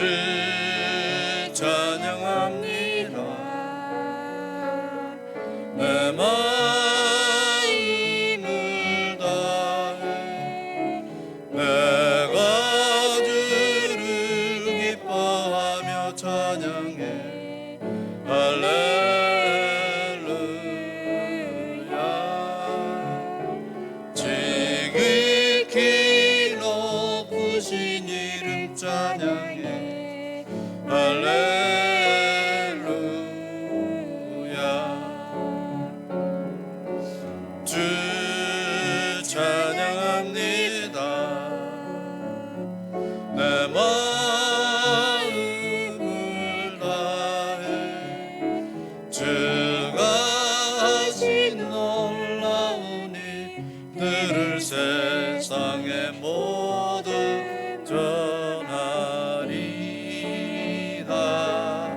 주 찬양합니다. 내 마음을 다해 내가 주를 기뻐하며 찬양해. 할렐루야. 지극히 높으신 이름 찬양해. 할렐루야. 주 찬양합니다. 내 마음을 다해 주가 하신 놀라운 일들을 세상에 모두 전하리이다.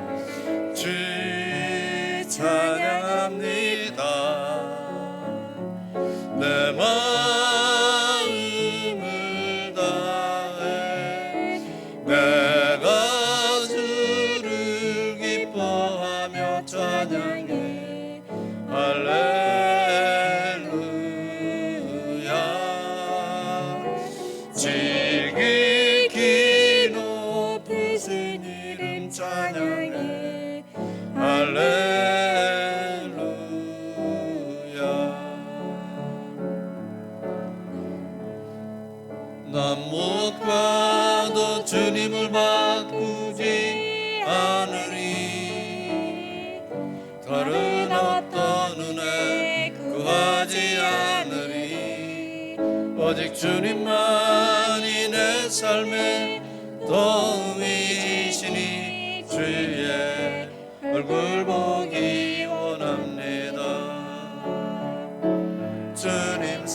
주 찬양합니다. 내 마음을 다해 내가 주를 기뻐하며 찬양해. 할렐루야. 지극히 높으신 이름 찬양해. 할렐루야. 난 무엇과도 주님을 바꾸지 않으리. 다른 어떤 은혜 구하지 않으리. 오직 주님만이 내 삶의 도움이시니 주의 얼굴 보기 원합니다. 주님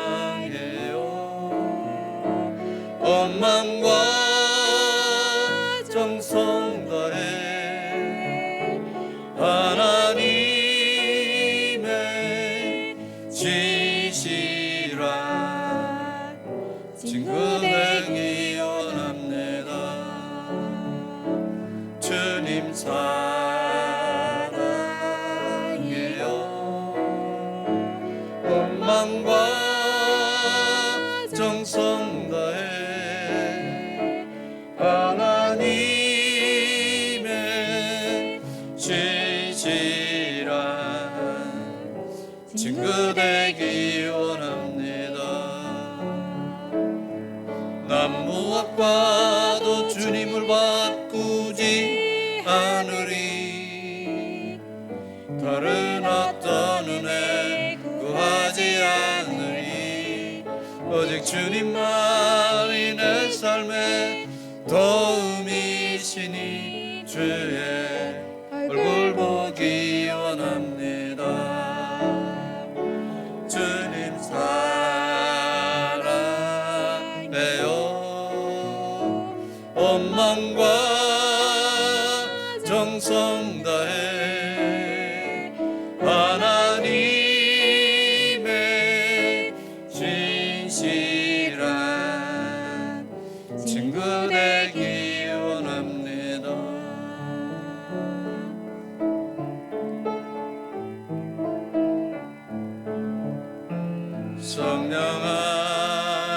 사랑해요. 온 마음과 정성 다해 하나님의 지시라 친구 되기 원합니다. 주님 사랑해요. 온 마음과 정성 다해 하나님의 지시라 친구 되기 원합니다. 난 무엇과도 주님을 바꾸지 않으리. 다른 어떤 은혜 구하지 않으리. 오직 주님만이 내 삶의 도움이시니 주의 얼굴 보기 원합니다. 주님 사랑해요. 온 마음과 정성 다해 하나님의 진실한 친구 되기 원합니다. 성령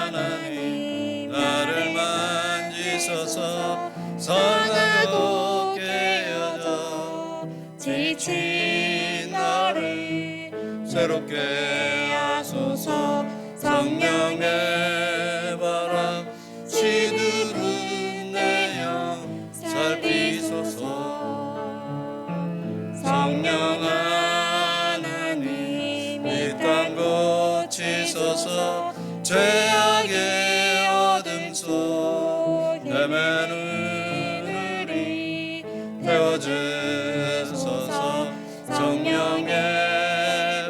하나님 나를 만지소서. 상하고 깨어져 지친 나를 새롭게 하소서. 성령의 바람 시두른 내 영 살피소서. 성령 하나님 이 땅 고치소서. 죄악의 어둠 속 헤매는 우리 태워주소서. 성령의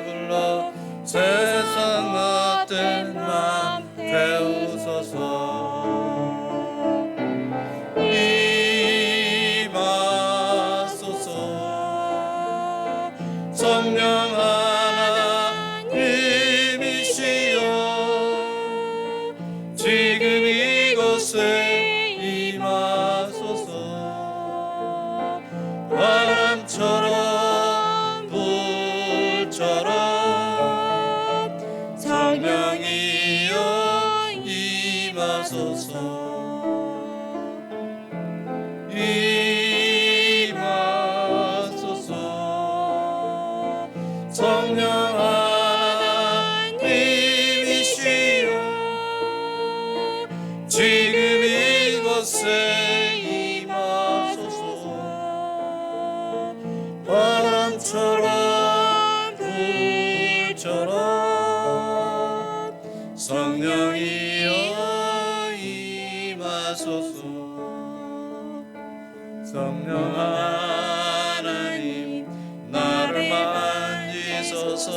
불러 세상 헛된 맘 태우소서. 임하소서. 성령 하나님이시여 지금 이곳에 지금 이곳에 임하소서. 바람처럼 불처럼 성령이여 임하소서. 성령 하나님 나를 만지소서.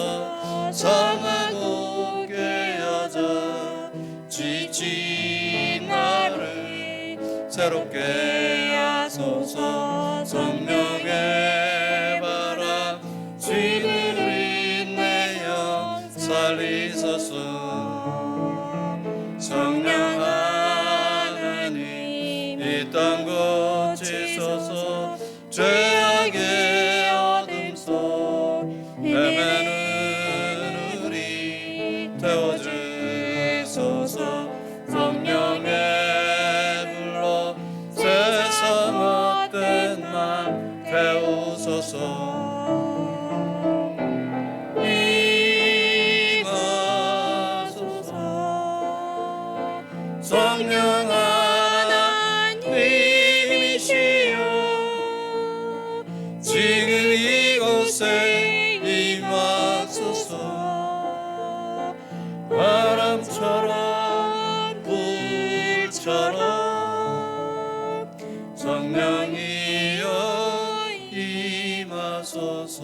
상하고 깨어져 지친 나를 새롭게 하소서. 성령의 바람 지느린 내 영 살리소서. 성령 하나님 이 땅 고치소서. 죄악의 어둠 속 헤매는 우리 태워주소서. 성령의 불로 세상 헛된 맘 태우소서. 임하소서. 성령 하나님이시여 지금 이곳에 임하소서. 바람처럼 불처럼 성령이여 임하소서.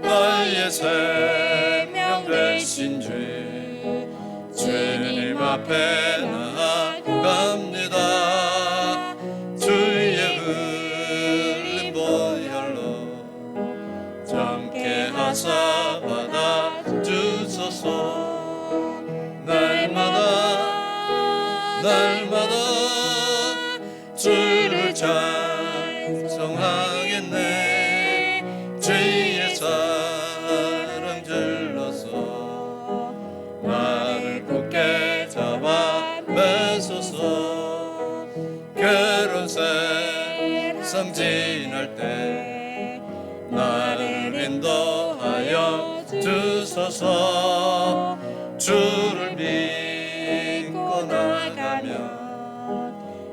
나의 생명 되신 주님 앞에 나아갑니다. 주의 흘린 보혈로 정케 하사 받아주소서. 날마다 주를 찬송하겠네. 주의 사랑 질러서 나를 굳게 잡아 매소서. 괴로운 세상 지날 때 나를 인도하여 주소서. 주를 믿고 나가면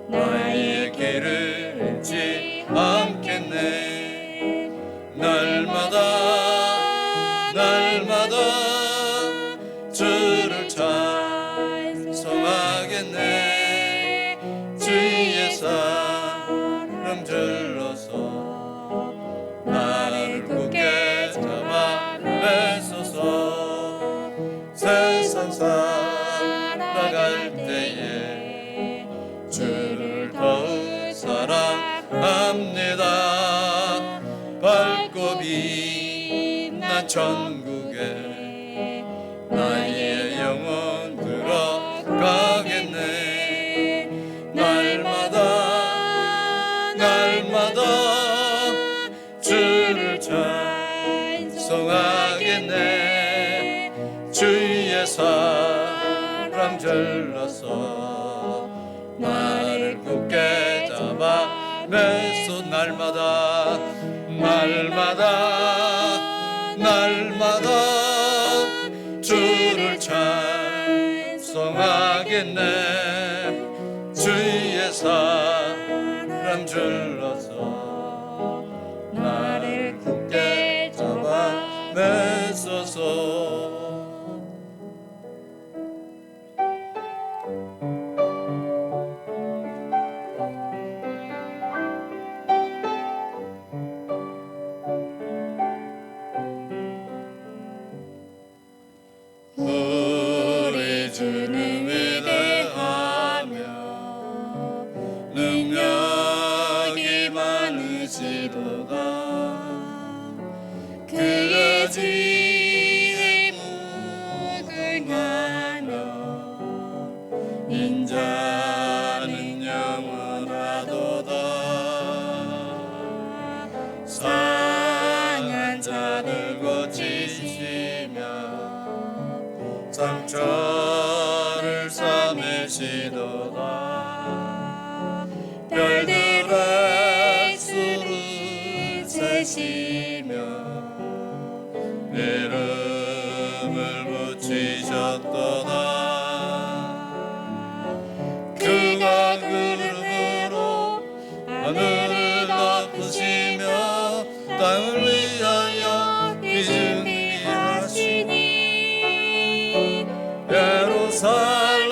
나의 길을 잃지 않겠네. 날마다 주를 찬송하겠네. 주의 사랑 질러서 나를 굳게 잡아 매소서. 세상 살아갈 때에 주를 더욱 사랑합니다. 밝고 빛난 천국에 나의 영혼 들어가겠네. 날마다 주를 찬송하겠네. 주의 사랑 질러서 나를 굳게 잡아 매소. 날마다 주를 찬송하겠네. 주의 사랑 질러서 나를 굳게 잡아 매소서. 우리 주는 위대하며 능력이 많으시도다. 그의 지혜 무궁하며 인자는 영원하도다. 상한 자를 고치시며 상처를 싸매시도다. 별들의 수를 되시며 이름을 붙이셨도다. 그가 그름으로 하늘을 덮으시며 땅을 위하여 기준이 하시니 예루살렘아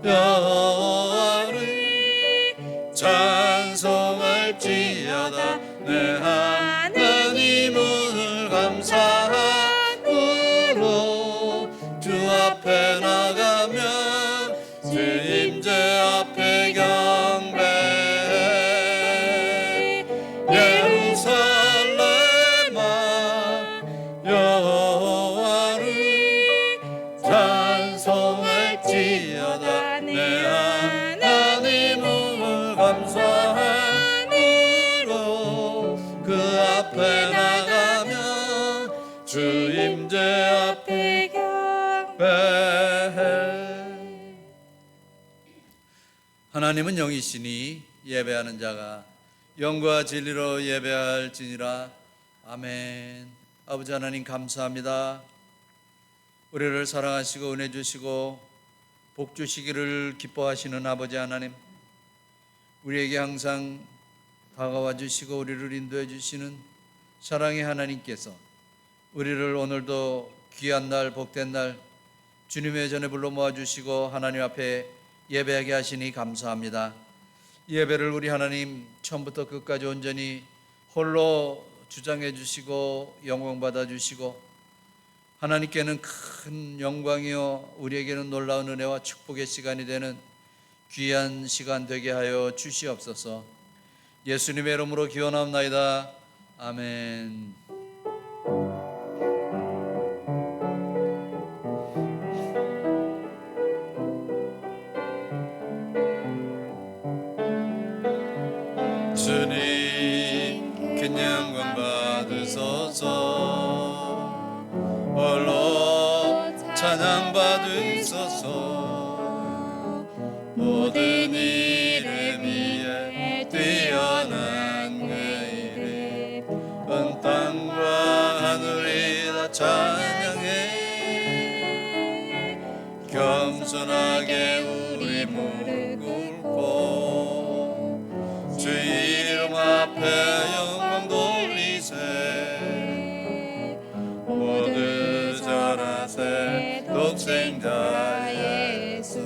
여호와를 찬송할지어다. 내 하나님을 감사함으로 주 앞에 나가며 주 임재 앞에 경배해. 예루살렘아 여호와를 찬송할지어다. 내 하나님을 감사함으로 그 앞에 나가며 주 임재 앞에 경배해. 하나님은 영이시니 예배하는 자가 영과 진리로 예배할지니라. 아멘. 아버지 하나님 감사합니다. 우리를 사랑하시고 은혜 주시고 복 주시기를 기뻐하시는 아버지 하나님, 우리에게 항상 다가와 주시고 우리를 인도해 주시는 사랑의 하나님께서 우리를 오늘도 귀한 날 복된 날 주님의 전에 불러 모아주시고 하나님 앞에 예배하게 하시니 감사합니다. 예배를 우리 하나님 처음부터 끝까지 온전히 홀로 주장해 주시고 영광 받아 주시고 하나님께는 큰 영광이요 우리에게는 놀라운 은혜와 축복의 시간이 되는 귀한 시간 되게 하여 주시옵소서. 예수님의 이름으로 기원합나이다. 아멘. 주님 큰 영광 받으소서. 홀로 찬양 받으소서. 모든 이름 위에 뛰어난 그 이름 온 땅과 하늘이 다 찬양해. 겸손하게 우리 무릎 꿇고 주 이름 앞에 영광 돌리세. 모두 절하세. 독생자 예수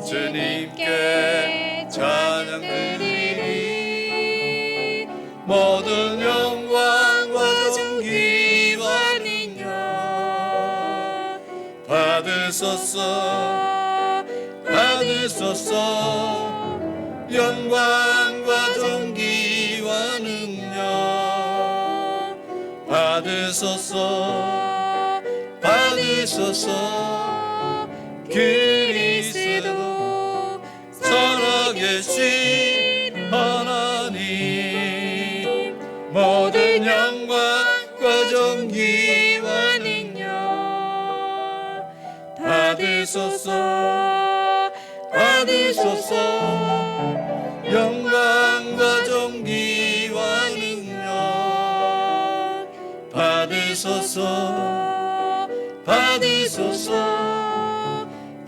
주님께 찬양 드리리. 모든 영광과 존귀와 능력 받으소서. 받으소서. 영광과 존귀와 능력 받으소서. 받으소서. 그리스도 살아계신 하나님 모든 영광과 존귀와 능력 받으소서. 받으소서. 영광과 존귀와 능력 받으소서. 받으소서.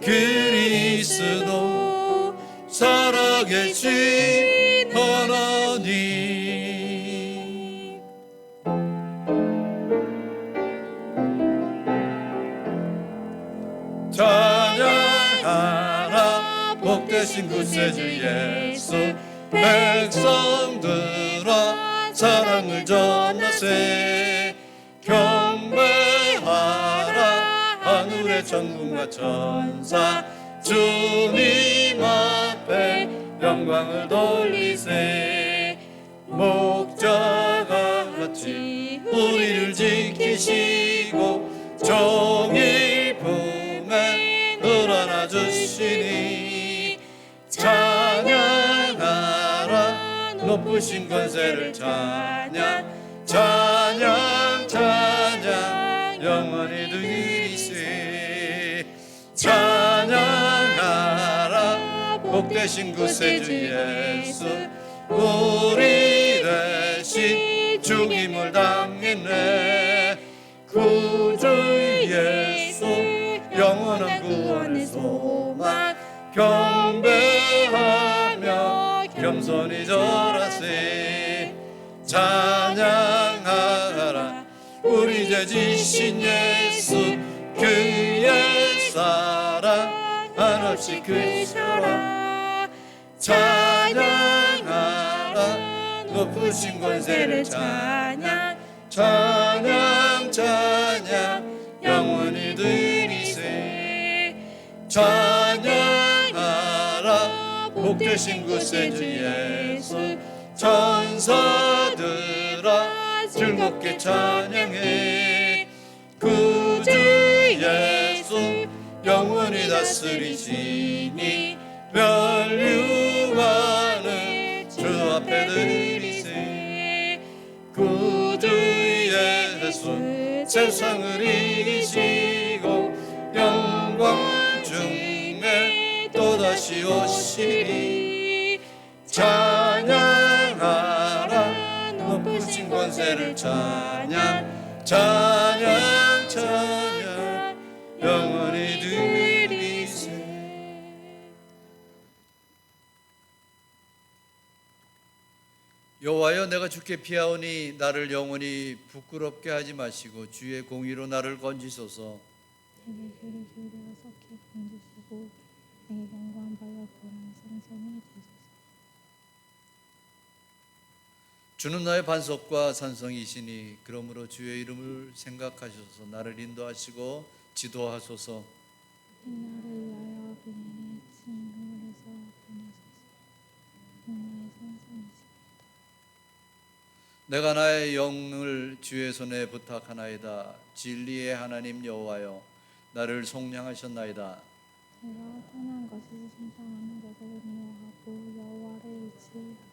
그리스도 살아계신 하나님. 찬양하라 복되신 구세주 예수. 백성들아 사랑을 전하세. 경배하라 하늘의 천군과 천사. 주님 앞에 영광을 돌리세. 목자가 같이 우리를 지키시고 종일 품에 늘어나 주시니. 찬양하라 높으신 권세를 찬양. 찬양 찬양 영원히 드리세. 찬양하라 복되신 구세주 예수. 우리를 겸손히 절하세. 찬양하라 우리 주 지신 예수, 그의 사랑 한없이 크셔라. 찬양하라 높으신 권세를 찬양, 찬양 찬양 영원히 드리세. 찬양하라 복되신 구세주 예수, 천사들아 즐겁게 찬양해. 구주 예수 영원히 다스리시니 멸류관을 주 앞에 드리세. 구주 예수 세상을 이기시고 영광 중에 또다시 오시리. 찬양하라 높으신 권세를 찬양, 찬양 찬양 영원히 드리세. 여호와여, 내가 주께 피하오니 나를 영원히 부끄럽게 하지 마시고 주의 공의로 나를 건지소서. 내게 귀를 기울여 속히 건지시고 내게 경고한 바여 보는 생선이 되소서. 주는 나의 반석과 산성이시니 그러므로 주의 이름을 생각하셔서 나를 인도하시고 지도하소서. 나를 위하여 비밀히 친 그물에서 보내소서. 나의 생선이시니이다. 내가 나의 영을 주의 손에 부탁하나이다. 진리의 하나님 여호와여, 나를 속량하셨나이다. 내가 떠난 것이 신성하는 것을 미워하고 여호와를 의지하라.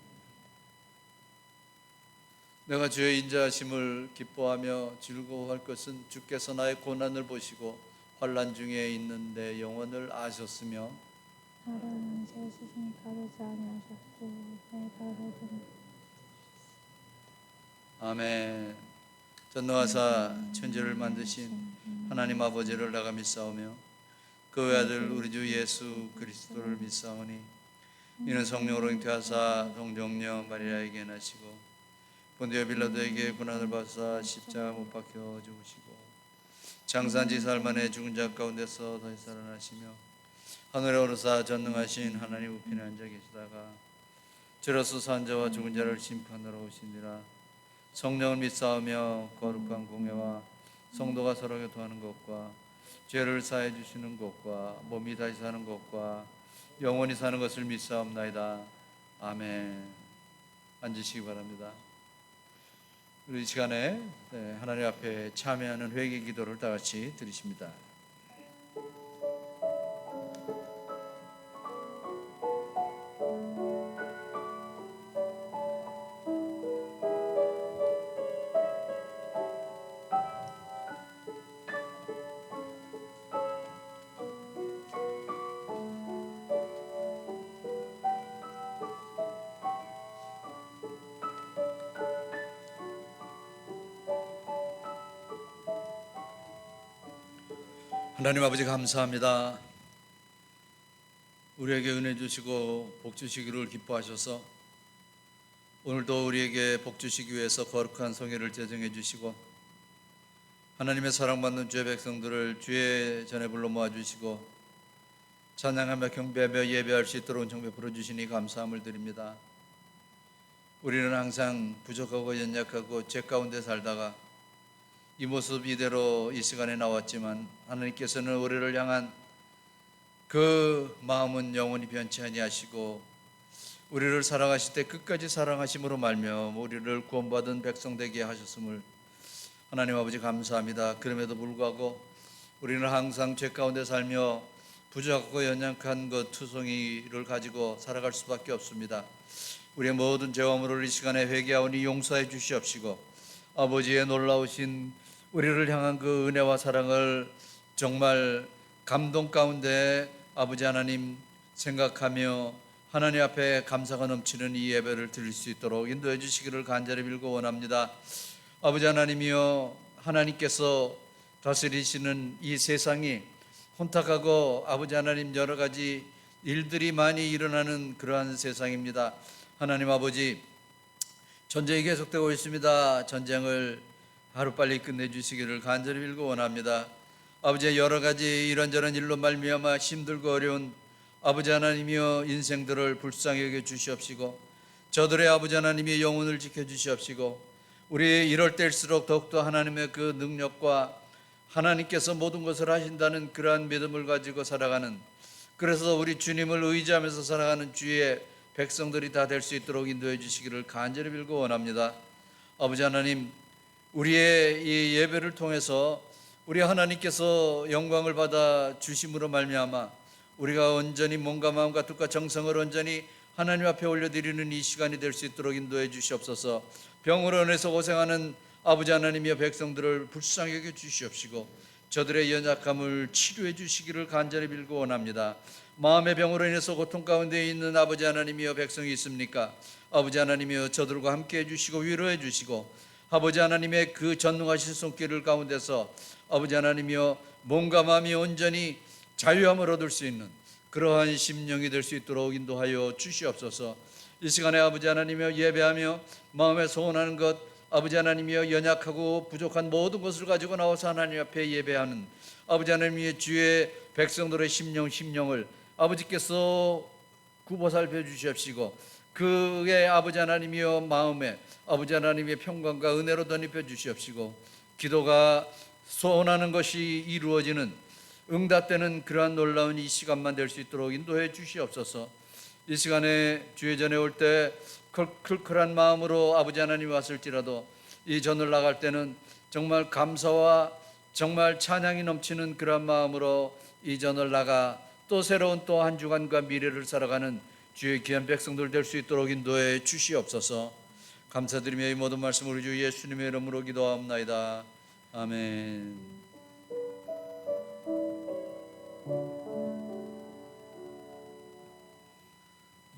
내가 주의 인자하심을 기뻐하며 즐거워할 것은 주께서 나의 고난을 보시고 환난 중에 있는 내 영혼을 아셨으며 나를 안시하시니 가르지 아니하셨고 내 발로는 아멘. 전능하사 천지를 만드신 하나님 아버지를 내가 믿사오며 그 외아들 우리 주 예수 그리스도를 믿사오니 이는 성령으로 잉태하사 동정녀 마리아에게 나시고 본디오 빌라도에게 고난을 받사 십자가 못 박혀 죽으시고 장사한 지 사흘 만에 죽은 자 가운데서 다시 살아나시며 하늘에 오르사 전능하신 하나님 우편에 앉아 계시다가 저로서 산 자와 죽은 자를 심판하러 오시니라. 성령을 믿사오며 거룩한 공예와 성도가 서로 교통하는 것과 죄를 사해 주시는 것과 몸이 다시 사는 것과 영원히 사는 것을 믿사옵나이다. 아멘. 앉으시기 바랍니다. 우리 이 시간에 하나님 앞에 참여하는 회개 기도를 다 같이 드리십니다. 하나님 아버지 감사합니다. 우리에게 은혜 주시고 복 주시기를 기뻐하셔서 오늘도 우리에게 복 주시기 위해서 거룩한 성회를 제정해 주시고 하나님의 사랑받는 주의 백성들을 주의 전에 불러 모아주시고 찬양하며 경배하며 예배할 수 있도록 은 베풀어 주시니 감사함을 드립니다. 우리는 항상 부족하고 연약하고 죄 가운데 살다가 이 모습 이대로 이 시간에 나왔지만 하나님께서는 우리를 향한 그 마음은 영원히 변치 아니하시고 우리를 사랑하실 때 끝까지 사랑하심으로 말미암아 우리를 구원받은 백성 되게 하셨음을 하나님 아버지 감사합니다. 그럼에도 불구하고 우리는 항상 죄 가운데 살며 부족하고 연약한 그 투성이를 가지고 살아갈 수밖에 없습니다. 우리의 모든 죄와 물을 이 시간에 회개하오니 용서해 주시옵시고 아버지의 놀라우신 우리를 향한 그 은혜와 사랑을 정말 감동 가운데 아버지 하나님 생각하며 하나님 앞에 감사가 넘치는 이 예배를 드릴 수 있도록 인도해 주시기를 간절히 빌고 원합니다. 아버지 하나님이여, 하나님께서 다스리시는 이 세상이 혼탁하고 아버지 하나님 여러 가지 일들이 많이 일어나는 그러한 세상입니다. 하나님 아버지, 전쟁이 계속되고 있습니다. 전쟁을 하루빨리 끝내주시기를 간절히 빌고 원합니다. 아버지, 여러 가지 이런저런 일로 말미암아 힘들고 어려운 아버지 하나님이여 인생들을 불쌍히 여겨 주시옵시고, 저들의 아버지 하나님이 영혼을 지켜주시옵시고, 우리 이럴 때일수록 더욱더 하나님의 그 능력과 하나님께서 모든 것을 하신다는 그러한 믿음을 가지고 살아가는, 그래서 우리 주님을 의지하면서 살아가는 주의 백성들이 다 될 수 있도록 인도해 주시기를 간절히 빌고 원합니다. 아버지 하나님, 우리의 이 예배를 통해서 우리 하나님께서 영광을 받아 주심으로 말미암아 우리가 온전히 몸과 마음과 뜻과 정성을 온전히 하나님 앞에 올려드리는 이 시간이 될 수 있도록 인도해 주시옵소서. 병으로 인해서 고생하는 아버지 하나님의 백성들을 불쌍히 여겨 주시옵시고, 저들의 연약함을 치료해 주시기를 간절히 빌고 원합니다. 마음의 병으로 인해서 고통 가운데 있는 아버지 하나님이여 백성이 있습니까? 아버지 하나님이여 저들과 함께 해주시고 위로해 주시고, 아버지 하나님의 그 전능하신 손길을 가운데서 아버지 하나님이여 몸과 마음이 온전히 자유함을 얻을 수 있는 그러한 심령이 될 수 있도록 인도하여 주시옵소서. 이 시간에 아버지 하나님이여 예배하며 마음에 소원하는 것, 아버지 하나님이여 연약하고 부족한 모든 것을 가지고 나와서 하나님 앞에 예배하는 아버지 하나님의 주의 백성들의 심령을 아버지께서 굽어 살펴 주시옵시고, 그의 아버지 하나님이여 마음에 아버지 하나님의 평강과 은혜로 덧입혀 주시옵시고, 기도가 소원하는 것이 이루어지는 응답되는 그러한 놀라운 이 시간만 될 수 있도록 인도해 주시옵소서. 이 시간에 주의 전에 올 때 클클한 마음으로 아버지 하나님 왔을지라도 이 전을 나갈 때는 정말 감사와 정말 찬양이 넘치는 그런 마음으로 이 전을 나가 또 새로운 또 한 주간과 미래를 살아가는 주의 귀한 백성들 될 수 있도록 인도해 주시옵소서. 감사드리며 이 모든 말씀 우리 주 예수님의 이름으로 기도하옵나이다. 아멘.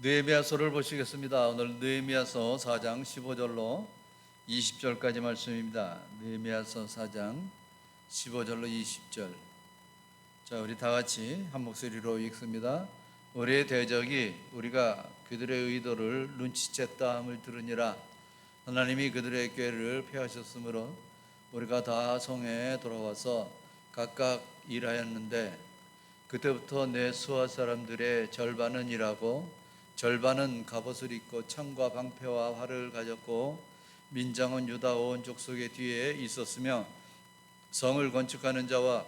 느헤미야서를 보시겠습니다. 오늘 느헤미야서 4장 15절로 20절까지 말씀입니다. 느헤미야서 4장 15절로 20절. 자, 우리 다 같이 한 목소리로 읽습니다. 우리의 대적이 우리가 그들의 의도를 눈치챘다 함을 들으니라. 하나님이 그들의 꾀를 폐하셨으므로 우리가 다 성에 돌아와서 각각 일하였는데, 그때부터 내 수하 사람들의 절반은 일하고 절반은 갑옷을 입고 창과 방패와 활을 가졌고, 민장은 유다 온 족속의 뒤에 있었으며, 성을 건축하는 자와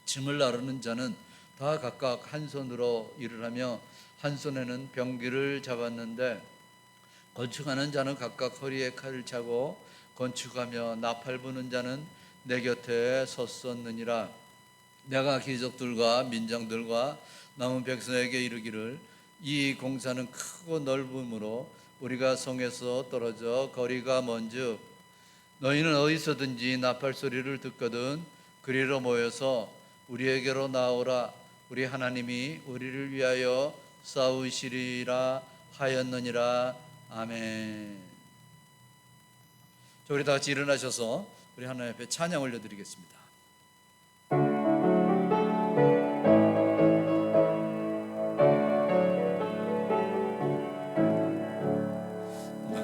짐을 나르는 자는 다 각각 한 손으로 일을 하며 한 손에는 병기를 잡았는데, 건축하는 자는 각각 허리에 칼을 차고 건축하며 나팔 부는 자는 내 곁에 섰었느니라. 내가 귀족들과 민장들과 남은 백성에게 이르기를, 이 공사는 크고 넓음으로 우리가 성에서 떨어져 거리가 먼즉 너희는 어디서든지 나팔 소리를 듣거든 그리로 모여서 우리에게로 나오라. 우리 하나님이 우리를 위하여 싸우시리라 하였느니라. 아멘. 자, 우리 다 같이 일어나셔서 우리 하나님 앞에 찬양 올려드리겠습니다.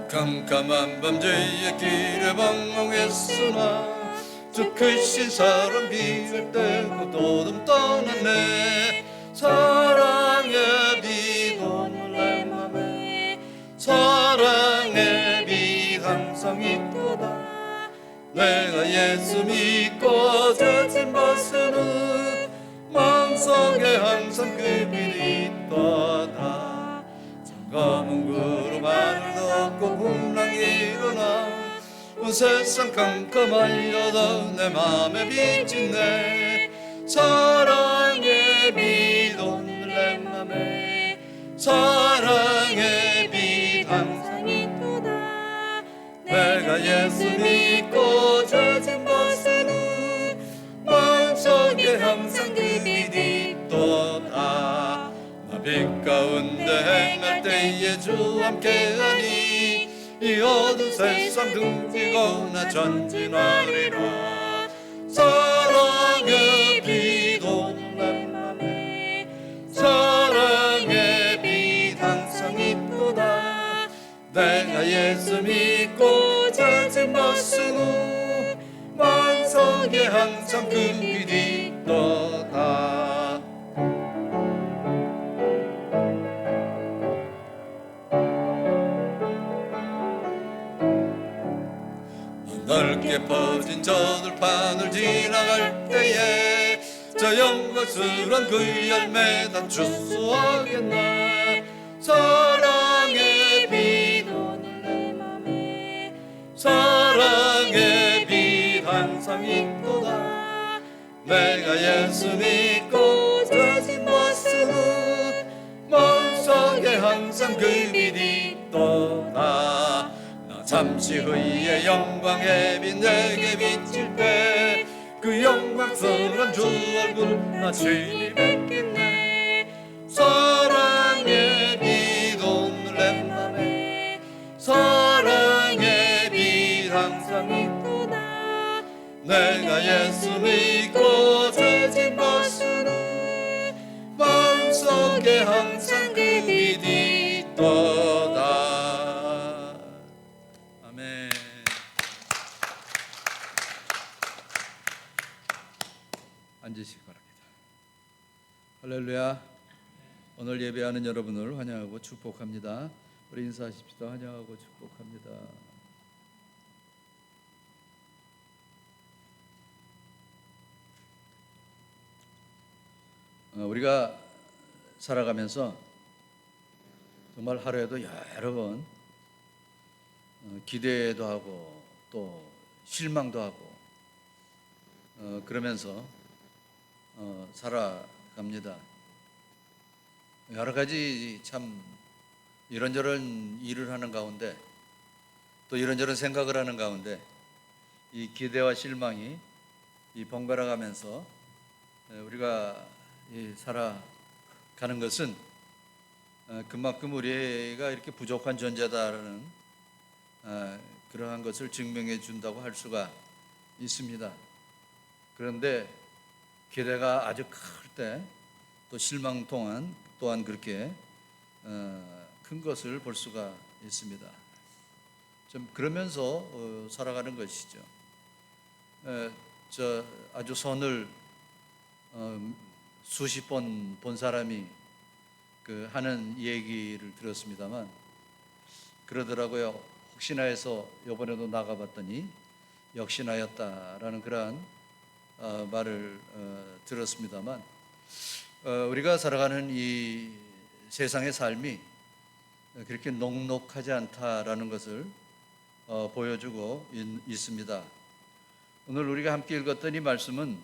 깜깜한 밤 죄의 길에 방황했으나 주 크신 사랑 비를 떼고 도둠 떠났네. 사랑의 빛 오늘 내 맘에 사랑의 빛 항상 있도다. 내가 예수 믿고 죄진 벗은 마음속에 항상 그 빛이 있도다. 검은 구름 하늘 덮고 풍랑이 일어나 온 세상 깜깜하여도 내 맘에 빛이 내. 사랑의 빛 오늘 내 맘에 사랑의 빛 항상 있도다. 내가 예수 믿고 죄진 벗은 마음속에 항상 그 빛이 있도다. 빛 가운데 행할 때에 주 함께하니 이 어두운 세상 등지거나 전진하리라. 사랑의 빛 오늘 내 맘에 사랑의 빛 항상 있도다. 내가 예수 믿고 젖은 벗은 후 만성에 항상 그 길이 있도다. 넓게 퍼진 저 들판을 지나갈 때에 저 영광스런 그 열매다 주소하겠나. 사랑의 빛 오늘 내 맘에 사랑의 빛 항상 있도다. 내가 예수 믿고 젖은 벗은 후 마음속에 항상 그 빛이 있도다. 나 잠시 후에 영광의 빛 내게 비칠 때 그 영광스러운 주 얼굴 나 주님 뵙겠네. 사랑의 빛 오늘 내 맘에 사랑의 빛 항상 있도다. 내가 예수 믿고 젖은 벗은 후 마음속에 항상 그 빛이 있도다. 아멘. 앉으시기 바랍니다. 할렐루야. 오늘 예배하는 여러분을 환영하고 축복합니다. 우리 인사하십시다. 환영하고 축복합니다. 우리가 살아가면서 정말 하루에도 여러 번 기대도 하고 또 실망도 하고 그러면서 살아갑니다. 여러 가지 참 이런저런 일을 하는 가운데 또 이런저런 생각을 하는 가운데 이 기대와 실망이 번갈아 가면서 우리가 살아가는 것은 그만큼 우리가 이렇게 부족한 존재다라는 그러한 것을 증명해 준다고 할 수가 있습니다. 그런데 기대가 아주 클 때 또 실망 또한 그렇게 큰 것을 볼 수가 있습니다. 좀 그러면서 살아가는 것이죠. 저 아주 선을 수십 번 본 사람이 하는 얘기를 들었습니다만 그러더라고요. 혹시나 해서 이번에도 나가봤더니 역시나였다라는 그러한 말을 들었습니다만 우리가 살아가는 이 세상의 삶이 그렇게 녹록하지 않다라는 것을 보여주고 있습니다. 오늘 우리가 함께 읽었던 이 말씀은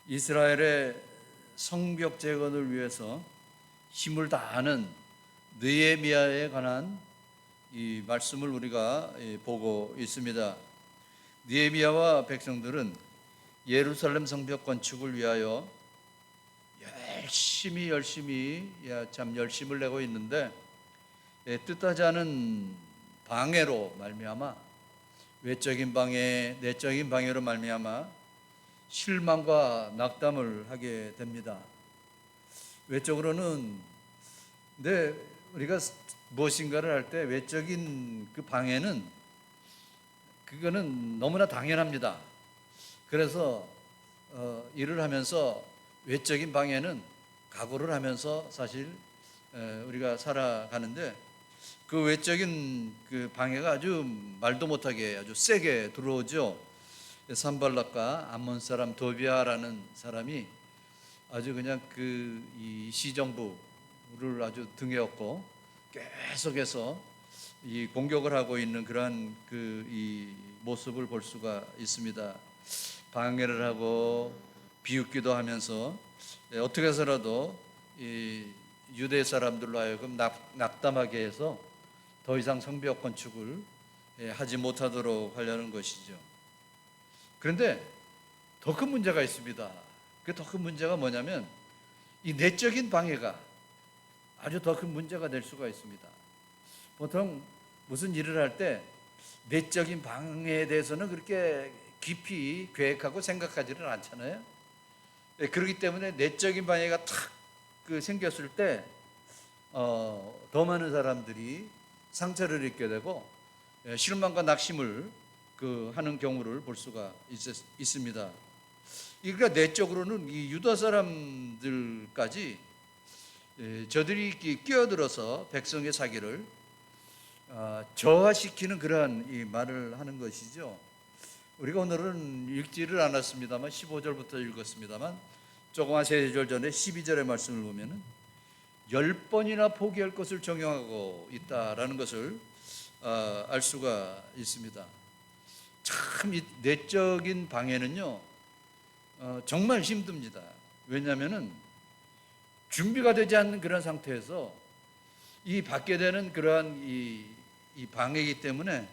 이스라엘의 성벽 재건을 위해서 힘을 다하는 느헤미야에 관한 이 말씀을 우리가 보고 있습니다. 느헤미야와 백성들은 예루살렘 성벽 건축을 위하여 열심을 내고 있는데 뜻하지 않은 방해로 말미암아 외적인 방해, 내적인 방해로 말미암아 실망과 낙담을 하게 됩니다. 외적으로는 근데 우리가 무엇인가를 할 때 외적인 그 방해는 그거는 너무나 당연합니다. 그래서 일을 하면서 외적인 방해는 각오를 하면서 사실 우리가 살아가는데 그 외적인 그 방해가 아주 말도 못하게 아주 세게 들어오죠. 산발락과 암몬 사람 도비아라는 사람이 아주 그냥 이 시정부를 아주 등에 업고 계속해서 이 공격을 하고 있는 그러한 이 모습을 볼 수가 있습니다. 방해를 하고 비웃기도 하면서 어떻게 해서라도 이 유대 사람들로 하여금 낙담하게 해서 더 이상 성벽 건축을 하지 못하도록 하려는 것이죠. 그런데 더 큰 문제가 있습니다. 그 더 큰 문제가 뭐냐면 이 내적인 방해가 아주 더 큰 문제가 될 수가 있습니다. 보통 무슨 일을 할 때 내적인 방해에 대해서는 그렇게 깊이 계획하고 생각하지는 않잖아요. 그렇기 때문에 내적인 방해가 탁 생겼을 때 더 많은 사람들이 상처를 입게 되고 실망과 낙심을 하는 경우를 볼 수가 있습니다. 그러니까 내적으로는 이 유다 사람들까지 저들이 끼어들어서 백성의 사기를 저하시키는 그러한 이 말을 하는 것이죠. 우리가 오늘은 읽지를 않았습니다만 15절부터 읽었습니다만 조금 한 3절 전에 12절의 말씀을 보면은 10번이나 포기할 것을 정형하고 있다라는 것을 알 수가 있습니다. 참 이 내적인 방해는요 정말 힘듭니다. 왜냐하면은 준비가 되지 않는 그런 상태에서 이 받게 되는 그러한 이 방해이기 때문에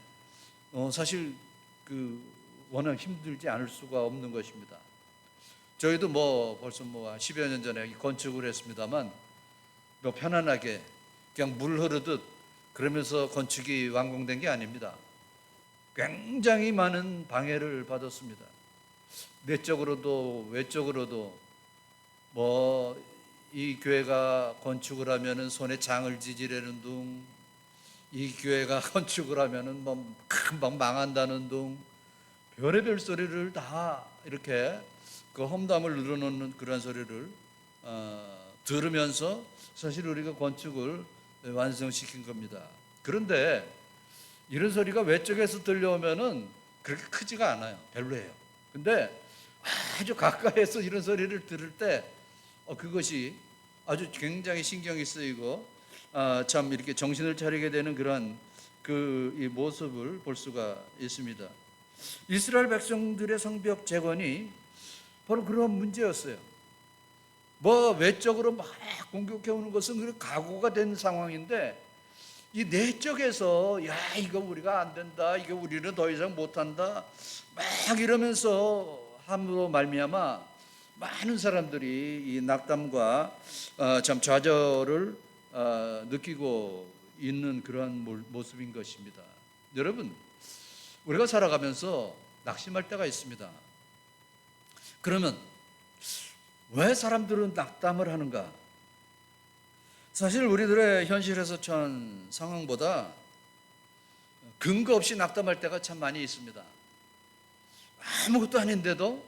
사실 워낙 힘들지 않을 수가 없는 것입니다. 저희도 벌써 10여 년 전에 건축을 했습니다만 편안하게 그냥 물 흐르듯 그러면서 건축이 완공된 게 아닙니다. 굉장히 많은 방해를 받았습니다. 내적으로도 외적으로도 이 교회가 건축을 하면은 손에 장을 지지려는 둥, 이 교회가 건축을 하면은 금방 망한다는 둥, 별의별 소리를 다 이렇게 험담을 늘어놓는 그런 소리를 들으면서 사실 우리가 건축을 완성시킨 겁니다. 그런데 이런 소리가 외쪽에서 들려오면은 그렇게 크지가 않아요. 별로예요. 근데 아주 가까이에서 이런 소리를 들을 때 그것이 아주 굉장히 신경이 쓰이고 참 이렇게 정신을 차리게 되는 그런 이 모습을 볼 수가 있습니다. 이스라엘 백성들의 성벽 재건이 바로 그런 문제였어요. 외적으로 막 공격해 오는 것은 그 각오가 된 상황인데 이 내적에서 이거 우리가 안 된다, 이거 우리는 더 이상 못한다 막 이러면서 함으로 말미암아 많은 사람들이 이 낙담과 참 좌절을 느끼고 있는 그러한 모습인 것입니다. 여러분, 우리가 살아가면서 낙심할 때가 있습니다. 그러면 왜 사람들은 낙담을 하는가? 사실 우리들의 현실에서 처한 상황보다 근거 없이 낙담할 때가 참 많이 있습니다. 아무것도 아닌데도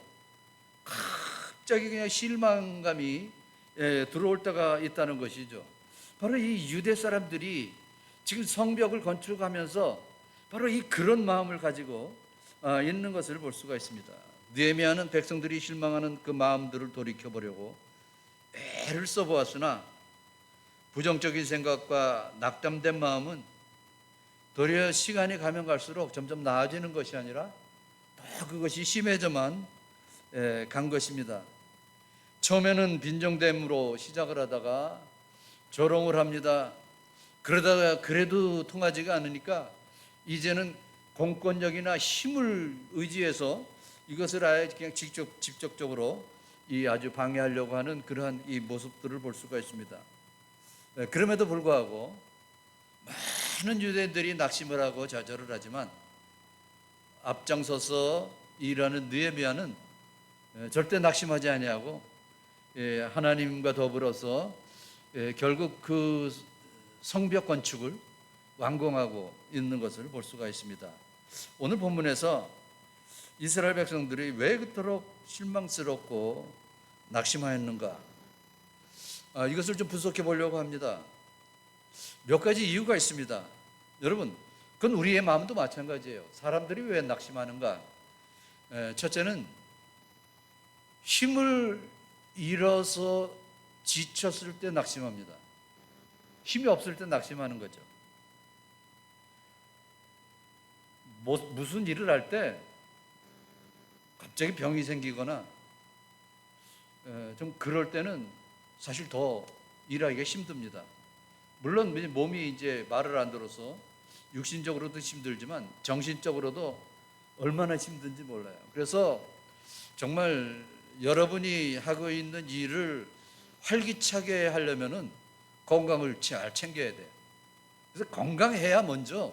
갑자기 그냥 실망감이 들어올 때가 있다는 것이죠. 바로 이 유대 사람들이 지금 성벽을 건축하면서 바로 그런 마음을 가지고 있는 것을 볼 수가 있습니다. 느헤미야는 백성들이 실망하는 그 마음들을 돌이켜보려고 애를 써보았으나 부정적인 생각과 낙담된 마음은 도리어 시간이 가면 갈수록 점점 나아지는 것이 아니라 더 그것이 심해져만 간 것입니다. 처음에는 빈정됨으로 시작을 하다가 조롱을 합니다. 그러다가 그래도 통하지가 않으니까 이제는 공권력이나 힘을 의지해서 이것을 아예 그냥 직접적으로 아주 방해하려고 하는 그러한 이 모습들을 볼 수가 있습니다. 그럼에도 불구하고 많은 유대인들이 낙심을 하고 좌절을 하지만 앞장서서 일하는 느헤미야는 절대 낙심하지 아니하고 하나님과 더불어서 결국 그 성벽 건축을 완공하고 있는 것을 볼 수가 있습니다. 오늘 본문에서 이스라엘 백성들이 왜 그토록 실망스럽고 낙심하였는가? 이것을 좀 분석해 보려고 합니다. 몇 가지 이유가 있습니다. 여러분, 그건 우리의 마음도 마찬가지예요. 사람들이 왜 낙심하는가? 첫째는 힘을 잃어서 지쳤을 때 낙심합니다. 힘이 없을 때 낙심하는 거죠. 무슨 일을 할 때 갑자기 병이 생기거나 좀 그럴 때는 사실 더 일하기가 힘듭니다. 물론 몸이 이제 말을 안 들어서 육신적으로도 힘들지만 정신적으로도 얼마나 힘든지 몰라요. 그래서 정말 여러분이 하고 있는 일을 활기차게 하려면은 건강을 잘 챙겨야 돼요. 그래서 건강해야 먼저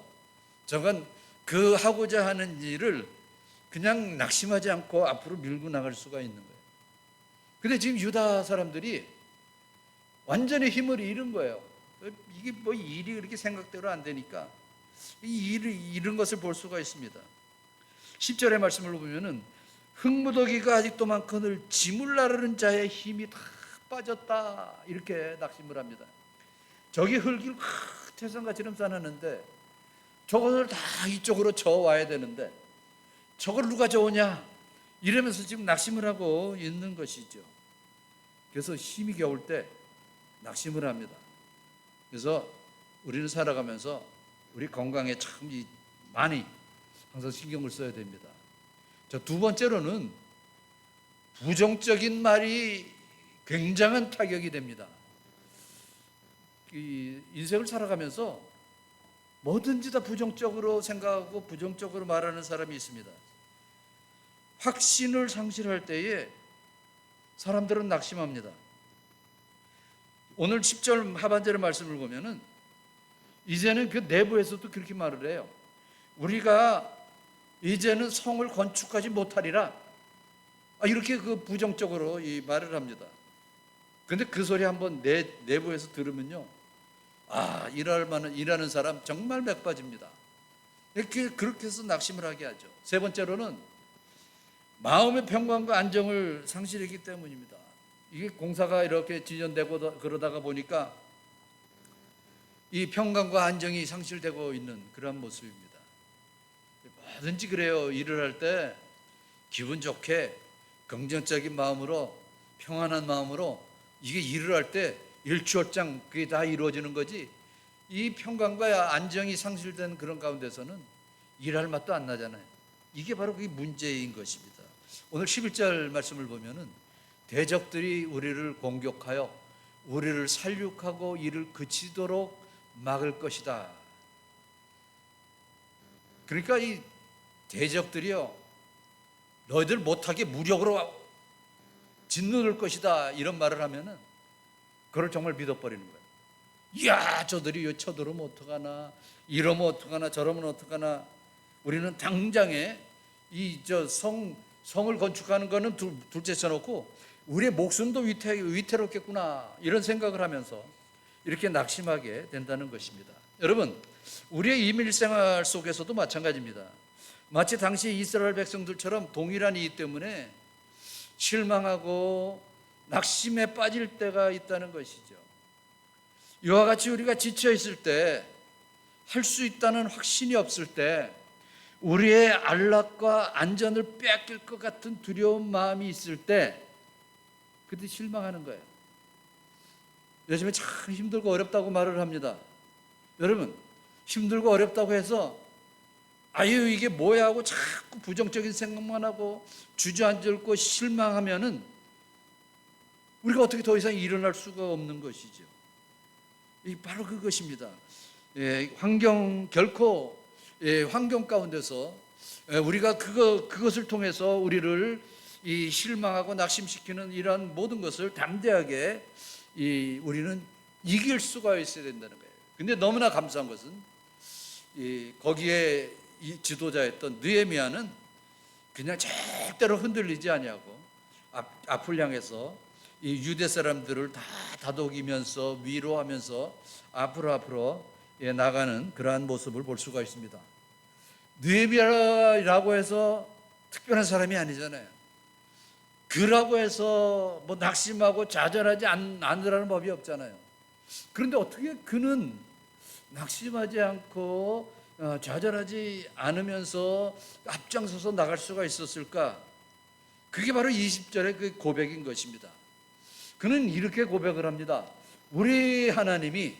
저건 그 하고자 하는 일을 그냥 낙심하지 않고 앞으로 밀고 나갈 수가 있는 거예요. 근데 지금 유다 사람들이 완전히 힘을 잃은 거예요. 이게 뭐 일이 그렇게 생각대로 안 되니까 이런 것을 볼 수가 있습니다. 10절의 말씀을 보면은 흙무더기가 아직도 많거늘 짐을 나르는 자의 힘이 다 빠졌다, 이렇게 낙심을 합니다. 저기 흙을 태산같이름 싸놨는데 저것을 다 이쪽으로 저어와야 되는데 저걸 누가 저으냐, 이러면서 지금 낙심을 하고 있는 것이죠. 그래서 힘이 겨울 때 낙심을 합니다. 그래서 우리는 살아가면서 우리 건강에 참 많이 항상 신경을 써야 됩니다. 자, 두 번째로는 부정적인 말이 굉장한 타격이 됩니다. 이 인생을 살아가면서 뭐든지 다 부정적으로 생각하고 부정적으로 말하는 사람이 있습니다. 확신을 상실할 때에 사람들은 낙심합니다. 오늘 10절 하반절의 말씀을 보면은 이제는 그 내부에서도 그렇게 말을 해요. 우리가 이제는 성을 건축하지 못하리라, 이렇게 그 부정적으로 이 말을 합니다. 근데 그 소리 한번 내부에서 들으면요, 일하는 사람 정말 맥 빠집니다. 그렇게 해서 낙심을 하게 하죠. 세 번째로는 마음의 평강과 안정을 상실했기 때문입니다. 이게 공사가 이렇게 진전되고 그러다가 보니까 이 평강과 안정이 상실되고 있는 그런 모습입니다. 뭐든지 그래요. 일을 할 때 기분 좋게 긍정적인 마음으로, 평안한 마음으로 이게 일을 할 때 일취월장 그게 다 이루어지는 거지, 이 평강과 안정이 상실된 그런 가운데서는 일할 맛도 안 나잖아요. 이게 바로 그게 문제인 것입니다. 오늘 11절 말씀을 보면은 대적들이 우리를 공격하여 우리를 살육하고 이를 그치도록 막을 것이다. 그러니까 이 대적들이요, 너희들 못하게 무력으로 짓누를 것이다, 이런 말을 하면은 그걸 정말 믿어버리는 거예요. 이야, 저들이 쳐들어오면 어떡하나, 이러면 어떡하나, 저러면 어떡하나. 우리는 당장에 성을 건축하는 거는 둘째 쳐놓고 우리의 목숨도 위태롭겠구나, 이런 생각을 하면서 이렇게 낙심하게 된다는 것입니다. 여러분, 우리의 이민생활 속에서도 마찬가지입니다. 마치 당시 이스라엘 백성들처럼 동일한 이유 때문에 실망하고 낙심에 빠질 때가 있다는 것이죠. 이와 같이 우리가 지쳐 있을 때, 할 수 있다는 확신이 없을 때, 우리의 안락과 안전을 빼앗길 것 같은 두려운 마음이 있을 때, 그때 실망하는 거예요. 요즘에 참 힘들고 어렵다고 말을 합니다. 여러분, 힘들고 어렵다고 해서 이게 뭐야 하고 자꾸 부정적인 생각만 하고 주저앉고 실망하면은 우리가 어떻게 더 이상 일어날 수가 없는 것이죠. 바로 그것입니다. 환경 가운데서 우리가 그것을 통해서 우리를 이 실망하고 낙심시키는 이러한 모든 것을 담대하게 우리는 이길 수가 있어야 된다는 거예요. 근데 너무나 감사한 것은 거기에 이 지도자였던 느헤미야는 그냥 절대로 흔들리지 아니하고 앞을 향해서 이 유대 사람들을 다 다독이면서 위로하면서 앞으로 나가는 그러한 모습을 볼 수가 있습니다. 느헤미야라고 해서 특별한 사람이 아니잖아요. 그라고 해서 뭐 낙심하고 좌절하지 않으라는 법이 없잖아요. 그런데 어떻게 그는 낙심하지 않고 좌절하지 않으면서 앞장서서 나갈 수가 있었을까? 그게 바로 20절의 그 고백인 것입니다. 그는 이렇게 고백을 합니다. 우리 하나님이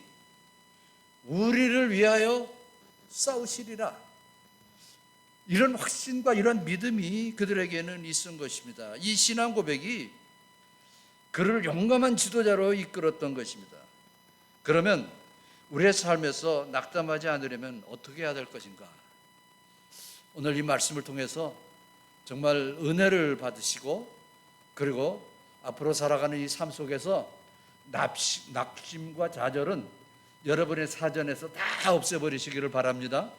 우리를 위하여 싸우시리라. 이런 확신과 이런 믿음이 그들에게는 있은 것입니다. 이 신앙 고백이 그를 용감한 지도자로 이끌었던 것입니다. 그러면 우리의 삶에서 낙담하지 않으려면 어떻게 해야 될 것인가? 오늘 이 말씀을 통해서 정말 은혜를 받으시고, 그리고 앞으로 살아가는 이 삶 속에서 낙심과 좌절은 여러분의 사전에서 다 없애버리시기를 바랍니다.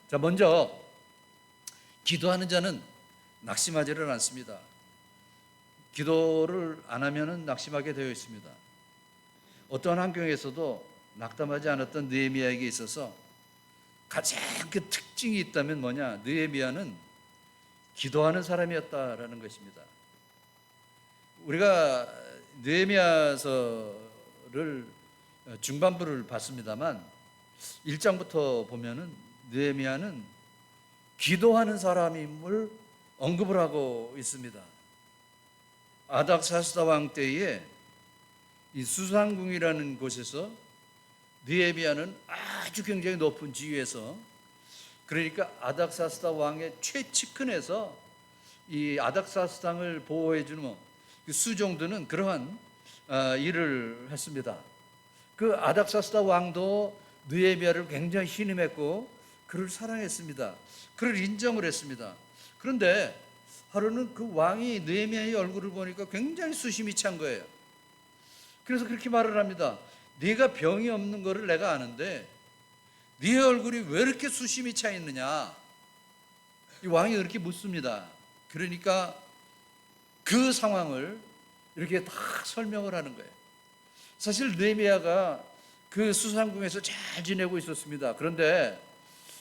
자, 먼저 기도하는 자는 낙심하지를 않습니다. 기도를 안 하면 낙심하게 되어 있습니다. 어떠한 환경에서도 낙담하지 않았던 느헤미야에게 있어서 가장 그 특징이 있다면 뭐냐? 느헤미야는 기도하는 사람이었다라는 것입니다. 우리가 느헤미야서를 중반부를 봤습니다만 1장부터 보면은 느헤미야는 기도하는 사람임을 언급을 하고 있습니다. 아닥사스다 왕 때에 이 수산궁이라는 곳에서 느헤미야는 아주 굉장히 높은 지위에서, 그러니까 아닥사스다 왕의 최측근에서 이 아닥사스당을 보호해주는 그 수종들은 그러한 일을 했습니다. 그 아닥사스다 왕도 느헤미야를 굉장히 신임했고 그를 사랑했습니다. 그를 인정을 했습니다. 그런데 하루는 그 왕이 느헤미야의 얼굴을 보니까 굉장히 수심이 찬 거예요. 그래서 그렇게 말을 합니다. 네가 병이 없는 거를 내가 아는데 네 얼굴이 왜 이렇게 수심이 차 있느냐? 이 왕이 그렇게 묻습니다. 그러니까 그 상황을 이렇게 다 설명을 하는 거예요. 사실 느헤미야가 그 수산궁에서 잘 지내고 있었습니다. 그런데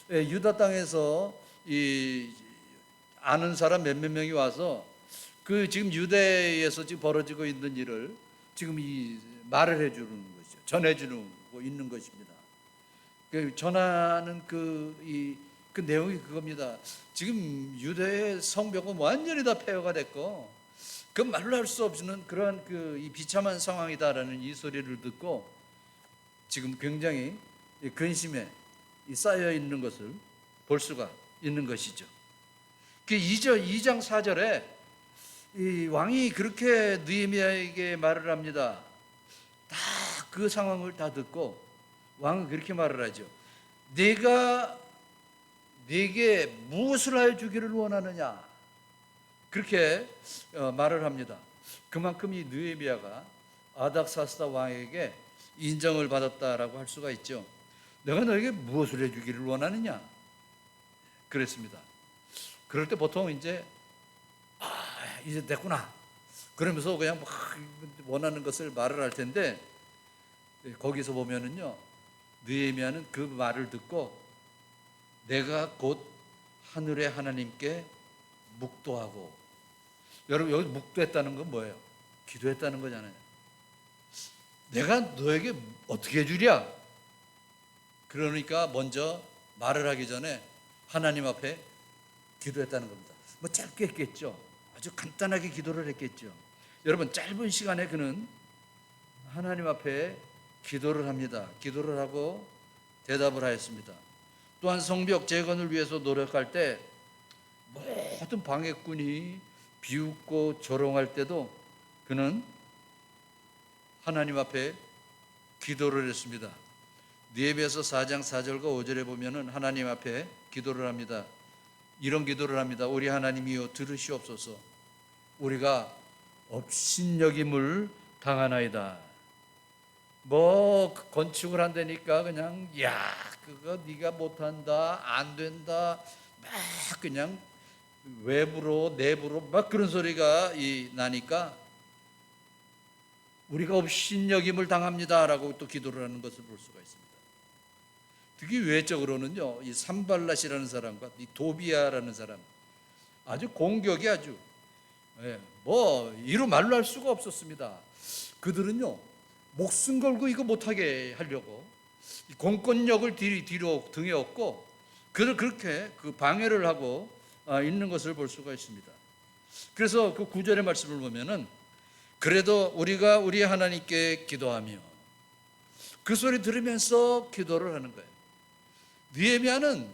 유다 땅에서 이 아는 사람 몇몇 명이 와서 그 지금 유대에서 지금 벌어지고 있는 일을 지금 이 말을 해주는 것이죠. 전해주고 있는 것입니다. 그 전하는 그 내용이 그겁니다. 지금 유대의 성벽은 완전히 다 폐허가 됐고 그 말로 할 수 없는 그러한 이 비참한 상황이다라는 이 소리를 듣고 지금 굉장히 근심에 쌓여 있는 것을 볼 수가 있는 것이죠. 그 2장 4절에 이 왕이 그렇게 느헤미야에게 말을 합니다. 다 그 상황을 다 듣고 왕은 그렇게 말을 하죠. 내가 네게 무엇을 하여 주기를 원하느냐? 그렇게 말을 합니다. 그만큼 이 느헤미야가 아닥사스다 왕에게 인정을 받았다라고 할 수가 있죠. 내가 너에게 무엇을 해주기를 원하느냐? 그랬습니다. 그럴 때 보통 이제 됐구나 그러면서 그냥 막 원하는 것을 말을 할 텐데, 거기서 보면은요 느헤미야는 그 말을 듣고 내가 곧 하늘의 하나님께 묵도하고, 여러분 여기 묵도했다는 건 뭐예요? 기도했다는 거잖아요. 내가 너에게 어떻게 해주랴? 그러니까 먼저 말을 하기 전에 하나님 앞에 기도했다는 겁니다. 뭐 짧게 했겠죠. 아주 간단하게 기도를 했겠죠. 여러분 짧은 시간에 그는 하나님 앞에 기도를 합니다. 기도를 하고 대답을 하였습니다. 또한 성벽 재건을 위해서 노력할 때 모든 방해꾼이 비웃고 조롱할 때도 그는 하나님 앞에 기도를 했습니다. 느헤미야서 4장 4절과 5절에 보면은 하나님 앞에 기도를 합니다. 이런 기도를 합니다. 우리 하나님이여 들으시옵소서. 우리가 업신여김을 당하나이다. 뭐 건축을 한다니까 그냥 그거 네가 못한다, 안 된다, 막 그냥 외부로 내부로 막 그런 소리가 나니까 우리가 업신여김을 당합니다라고 또 기도를 하는 것을 볼 수가 있습니다. 특히 외적으로는요 이 산발랏이라는 사람과 이 도비야라는 사람 아주 공격이 아주 뭐 이루 말로 할 수가 없었습니다. 그들은요 목숨 걸고 이거 못하게 하려고 공권력을 뒤로 등에 업고 그들 그렇게 그 방해를 하고 있는 것을 볼 수가 있습니다. 그래서 그 9절의 말씀을 보면은 그래도 우리가 우리 하나님께 기도하며, 그 소리 들으면서 기도를 하는 거예요. 느헤미야는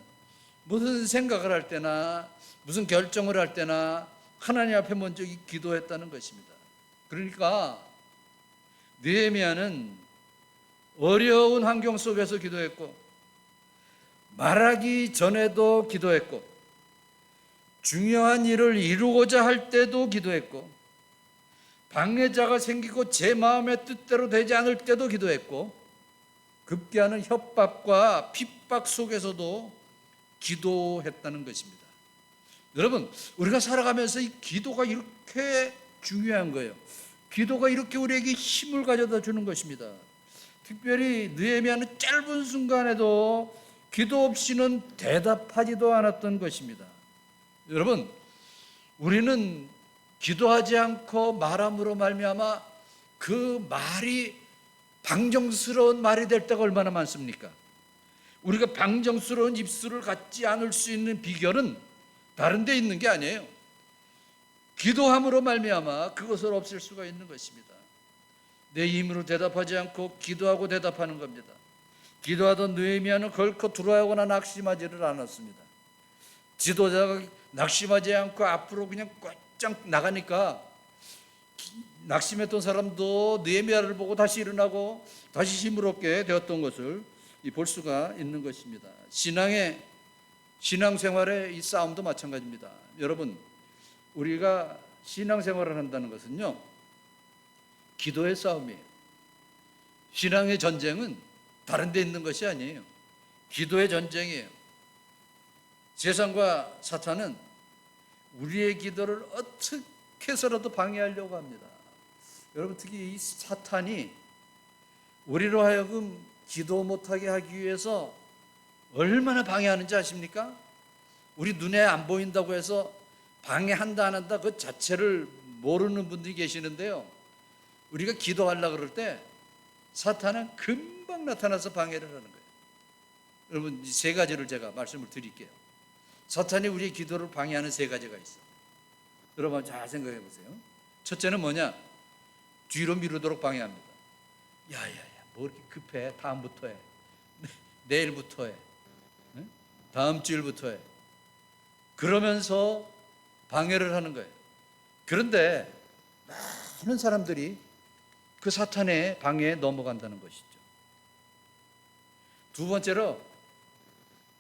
무슨 생각을 할 때나 무슨 결정을 할 때나 하나님 앞에 먼저 기도했다는 것입니다. 그러니까 느헤미야는 어려운 환경 속에서 기도했고 말하기 전에도 기도했고 중요한 일을 이루고자 할 때도 기도했고 방해자가 생기고 제 마음의 뜻대로 되지 않을 때도 기도했고 급기야는 협박과 핍박 속에서도 기도했다는 것입니다. 여러분 우리가 살아가면서 이 기도가 이렇게 중요한 거예요. 기도가 이렇게 우리에게 힘을 가져다 주는 것입니다. 특별히 느헤미야는 짧은 순간에도 기도 없이는 대답하지도 않았던 것입니다. 여러분, 우리는 기도하지 않고 말함으로 말미암아 그 말이 방정스러운 말이 될 때가 얼마나 많습니까? 우리가 방정스러운 입술을 갖지 않을 수 있는 비결은 다른 데 있는 게 아니에요. 기도함으로 말미암아 그것을 없앨 수가 있는 것입니다. 내 힘으로 대답하지 않고 기도하고 대답하는 겁니다. 기도하던 느헤미야는 결코 두려워하거나 낙심하지를 않았습니다. 지도자가 낙심하지 않고 앞으로 그냥 꽉짱 나가니까 낙심했던 사람도 느헤미야를 보고 다시 일어나고 다시 힘을 얻게 되었던 것을 볼 수가 있는 것입니다. 신앙생활의 이 싸움도 마찬가지입니다. 여러분, 우리가 신앙생활을 한다는 것은요, 기도의 싸움이에요. 신앙의 전쟁은 다른 데 있는 것이 아니에요. 기도의 전쟁이에요. 세상과 사탄은 우리의 기도를 어떻게 해서라도 방해하려고 합니다. 여러분, 특히 이 사탄이 우리로 하여금 기도 못하게 하기 위해서 얼마나 방해하는지 아십니까? 우리 눈에 안 보인다고 해서 방해한다 안 한다 그 자체를 모르는 분들이 계시는데요, 우리가 기도하려고 그럴 때 사탄은 금방 나타나서 방해를 하는 거예요. 여러분, 이 세 가지를 제가 말씀을 드릴게요. 사탄이 우리의 기도를 방해하는 세 가지가 있어요. 여러분 잘 생각해 보세요. 첫째는 뭐냐? 뒤로 미루도록 방해합니다. 야야야, 뭐 이렇게 급해? 다음부터 해. 내일부터 해. 다음 주일부터 해. 그러면서 방해를 하는 거예요. 그런데 많은 사람들이 그 사탄의 방해에 넘어간다는 것이죠. 두 번째로,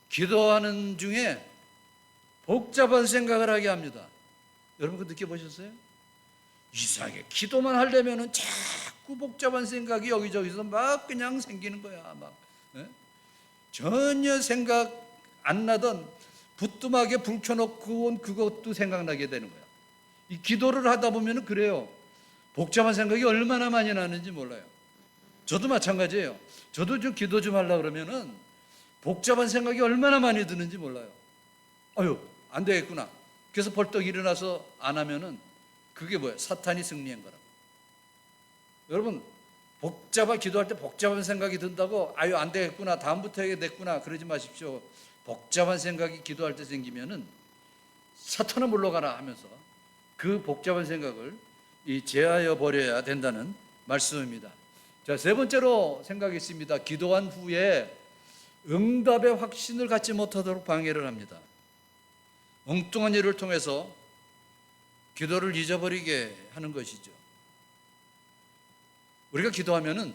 기도하는 중에 복잡한 생각을 하게 합니다. 여러분 그거 느껴보셨어요? 이상하게 기도만 하려면 자꾸 복잡한 생각이 여기저기서 막 그냥 생기는 거야. 막 전혀 생각 안 나던 부뚜막에 불 켜놓고 온 그것도 생각나게 되는 거야. 이 기도를 하다 보면 그래요. 복잡한 생각이 얼마나 많이 나는지 몰라요. 저도 마찬가지예요. 저도 좀 기도 좀 하려고 그러면은 복잡한 생각이 얼마나 많이 드는지 몰라요. 아유, 안 되겠구나. 그래서 벌떡 일어나서 안 하면은 그게 뭐예요? 사탄이 승리한 거라고. 여러분, 기도할 때 복잡한 생각이 든다고 아유 안 되겠구나, 다음부터 해야겠구나 그러지 마십시오. 복잡한 생각이 기도할 때 생기면은 사탄아 물러가라 하면서 그 복잡한 생각을 제하여 버려야 된다는 말씀입니다. 자, 세 번째로 생각이 있습니다. 기도한 후에 응답의 확신을 갖지 못하도록 방해를 합니다. 엉뚱한 일을 통해서 기도를 잊어버리게 하는 것이죠. 우리가 기도하면은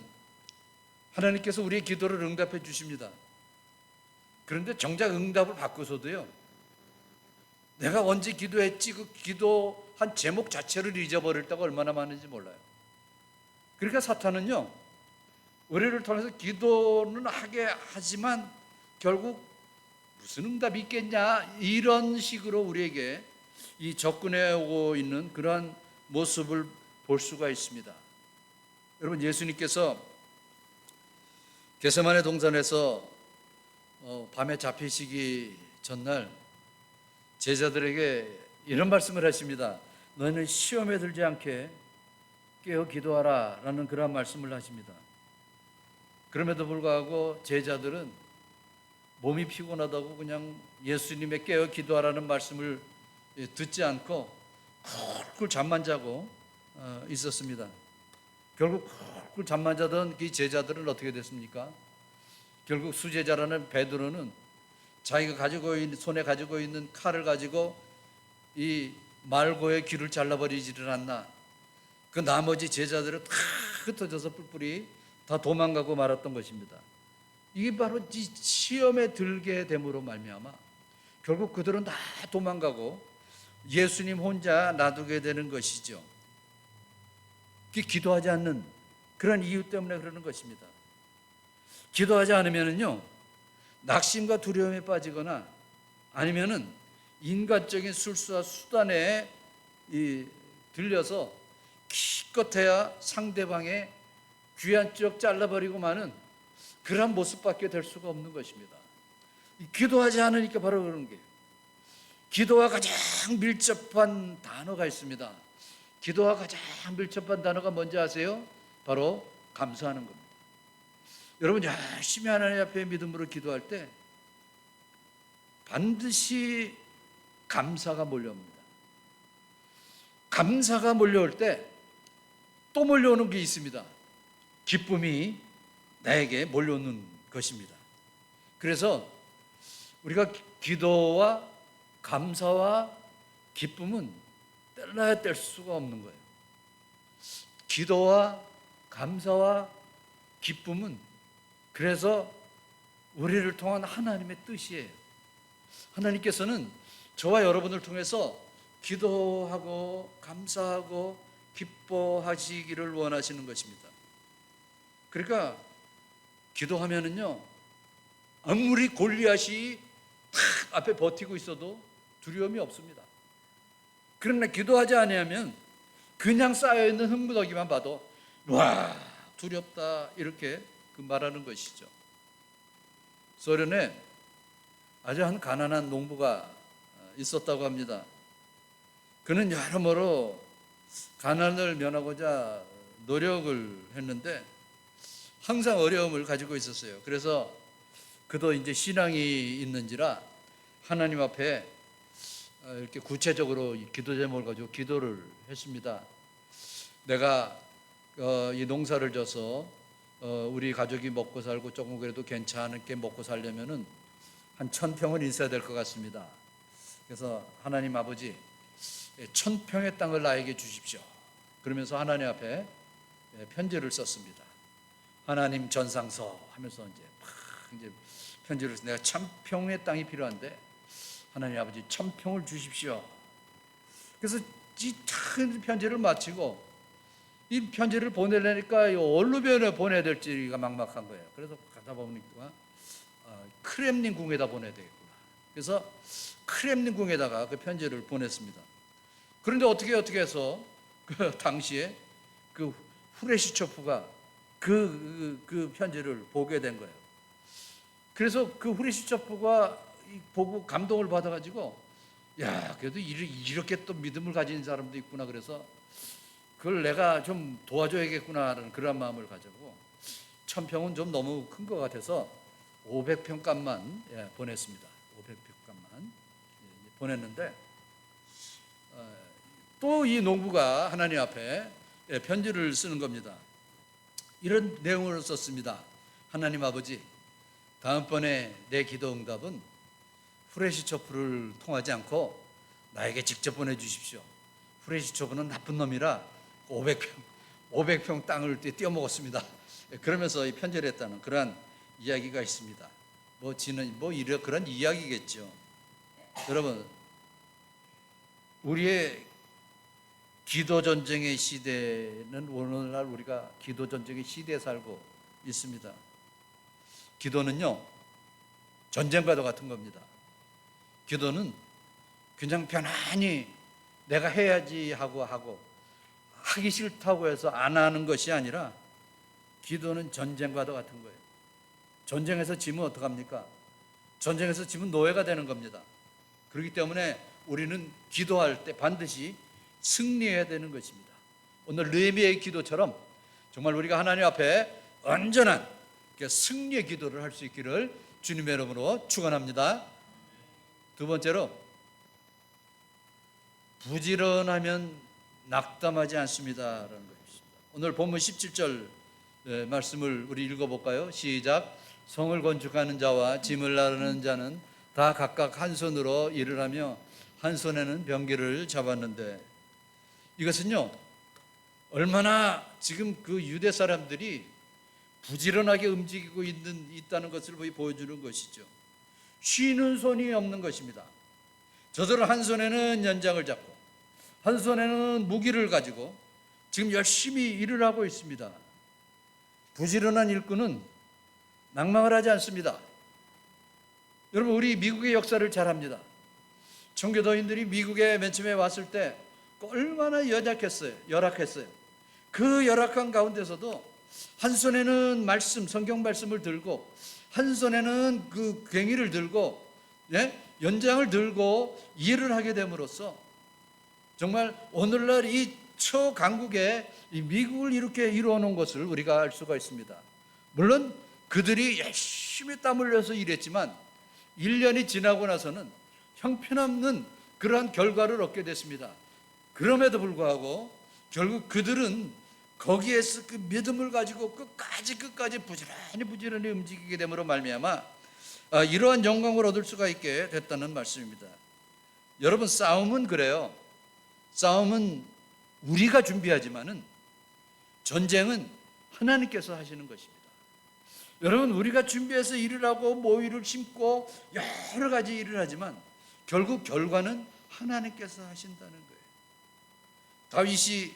하나님께서 우리의 기도를 응답해 주십니다. 그런데 정작 응답을 받고서도요, 내가 언제 기도했지 그 기도한 제목 자체를 잊어버릴 때가 얼마나 많은지 몰라요. 그러니까 사탄은요, 우리를 통해서 기도는 하게 하지만 결국 무슨 응답이 있겠냐 이런 식으로 우리에게 접근해 오고 있는 그러한 모습을 볼 수가 있습니다. 여러분, 예수님께서 겟세마네 동산에서 밤에 잡히시기 전날 제자들에게 이런 말씀을 하십니다. 너희는 시험에 들지 않게 깨어 기도하라 라는 그런 말씀을 하십니다. 그럼에도 불구하고 제자들은 몸이 피곤하다고 그냥 예수님의 깨어 기도하라는 말씀을 듣지 않고 쿨쿨 잠만 자고 있었습니다. 결국 쿨쿨 잠만 자던 이 제자들은 어떻게 됐습니까? 결국 수제자라는 베드로는 자기가 손에 가지고 있는 칼을 가지고 이 말고의 귀를 잘라버리지를 않나. 그 나머지 제자들은 다 흩어져서 뿔뿔이 다 도망가고 말았던 것입니다. 이게 바로 이 시험에 들게 됨으로 말미암아 결국 그들은 다 도망가고 예수님 혼자 놔두게 되는 것이죠. 기도하지 않는 그런 이유 때문에 그러는 것입니다. 기도하지 않으면은요, 낙심과 두려움에 빠지거나 아니면은 인간적인 술수와 수단에 들려서 기껏해야 상대방의 귀한 쪽 잘라버리고만은 그런 모습밖에 될 수가 없는 것입니다. 기도하지 않으니까 바로 그런 게, 기도와 가장 밀접한 단어가 있습니다. 기도와 가장 밀접한 단어가 뭔지 아세요? 바로 감사하는 겁니다. 여러분, 열심히 하나님 앞에 믿음으로 기도할 때 반드시 감사가 몰려옵니다. 감사가 몰려올 때 또 몰려오는 게 있습니다. 기쁨이 나에게 몰려오는 것입니다. 그래서 우리가 기도와 감사와 기쁨은 뗄래야 뗄 수가 없는 거예요. 기도와 감사와 기쁨은 그래서 우리를 통한 하나님의 뜻이에요. 하나님께서는 저와 여러분을 통해서 기도하고 감사하고 기뻐하시기를 원하시는 것입니다. 그러니까 기도하면은요, 아무리 골리앗이 탁 앞에 버티고 있어도 두려움이 없습니다. 그러나 기도하지 아니하면 그냥 쌓여있는 흙무더기만 봐도 와, 두렵다, 이렇게 말하는 것이죠. 소련에 아주 한 가난한 농부가 있었다고 합니다. 그는 여러모로 가난을 면하고자 노력을 했는데 항상 어려움을 가지고 있었어요. 그래서 그도 이제 신앙이 있는지라 하나님 앞에 이렇게 구체적으로 기도 제목을 가지고 기도를 했습니다. 내가 이 농사를 져서 우리 가족이 먹고 살고 조금 그래도 괜찮게 먹고 살려면은 한 1000평은 있어야 될 것 같습니다. 그래서 하나님 아버지, 1000평의 땅을 나에게 주십시오. 그러면서 하나님 앞에 편지를 썼습니다. 하나님 전상서 하면서 이제 편지를 내가 1000평의 땅이 필요한데 하나님 아버지 1000평을 주십시오. 그래서 이 큰 편지를 마치고 이 편지를 보내려니까 어디로 보내야 될지가 막막한 거예요. 그래서 가다 보니까 크렘린 궁에다 보내야 되겠구나. 그래서 크렘린 궁에다가 그 편지를 보냈습니다. 그런데 어떻게 해서 그 당시에 그 후레시초프가 그 편지를 보게 된 거예요. 그래서 그 후레시초프가 보고 감동을 받아가지고, 야, 그래도 이렇게 또 믿음을 가진 사람도 있구나. 그래서 그걸 내가 좀 도와줘야겠구나라는 그런 마음을 가지고 1000평은 좀 너무 큰 것 같아서 500평 값만 보냈습니다. 500평 값만 보냈는데 또 이 농부가 하나님 앞에 편지를 쓰는 겁니다. 이런 내용을 썼습니다. 하나님 아버지, 다음번에 내 기도 응답은 후레시초프를 통하지 않고 나에게 직접 보내주십시오. 후레시초프는 나쁜 놈이라 500평 땅을 떼어먹었습니다. 그러면서 이 편지를 했다는 그러한 이야기가 있습니다. 그런 이야기겠죠. 여러분, 우리의 기도 전쟁의 시대는 오늘날 우리가 기도 전쟁의 시대에 살고 있습니다. 기도는요, 전쟁과도 같은 겁니다. 기도는 그냥 편안히 내가 해야지 하고 하기 싫다고 해서 안 하는 것이 아니라 기도는 전쟁과도 같은 거예요. 전쟁에서 지면 어떡합니까? 전쟁에서 지면 노예가 되는 겁니다. 그렇기 때문에 우리는 기도할 때 반드시 승리해야 되는 것입니다. 오늘 느헤미야의 기도처럼 정말 우리가 하나님 앞에 온전한 승리의 기도를 할 수 있기를 주님의 이름으로 축원합니다. 두 번째로, 부지런하면 낙담하지 않습니다라는 것입니다. 오늘 본문 17절 말씀을 우리 읽어볼까요? 시작. 성을 건축하는 자와 짐을 나르는 자는 다 각각 한 손으로 일을 하며 한 손에는 병기를 잡았는데, 이것은요, 얼마나 지금 그 유대 사람들이 부지런하게 움직이고 있다는 것을 보여주는 것이죠. 쉬는 손이 없는 것입니다. 저들은 한 손에는 연장을 잡고 한 손에는 무기를 가지고 지금 열심히 일을 하고 있습니다. 부지런한 일꾼은 낭망을 하지 않습니다. 여러분, 우리 미국의 역사를 잘 압니다. 청교도인들이 미국에 맨 처음에 왔을 때 얼마나 열악했어요. 그 열악한 가운데서도 한 손에는 말씀, 성경 말씀을 들고 한 손에는 그 괭이를 들고 연장을 들고 일을 하게 됨으로써 정말 오늘날 이 초강국에 이 미국을 이렇게 이루어놓은 것을 우리가 알 수가 있습니다. 물론 그들이 열심히 땀 흘려서 일했지만 1년이 지나고 나서는 형편없는 그러한 결과를 얻게 됐습니다. 그럼에도 불구하고 결국 그들은 거기에서 그 믿음을 가지고 끝까지 부지런히 움직이게 됨으로 말미암아 이러한 영광을 얻을 수가 있게 됐다는 말씀입니다. 여러분, 싸움은 그래요. 싸움은 우리가 준비하지만은 전쟁은 하나님께서 하시는 것입니다. 여러분, 우리가 준비해서 일을 하고 모이를 심고 여러 가지 일을 하지만 결국 결과는 하나님께서 하신다는 거예요. 다윗이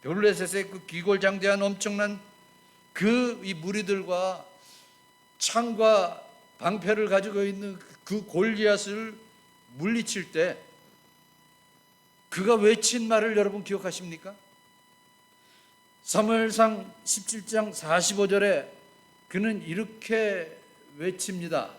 블레셋의 그 기골장대한 엄청난 그 이 무리들과 창과 방패를 가지고 있는 그 골리앗을 물리칠 때 그가 외친 말을 여러분 기억하십니까? 사무엘상 17장 45절에 그는 이렇게 외칩니다.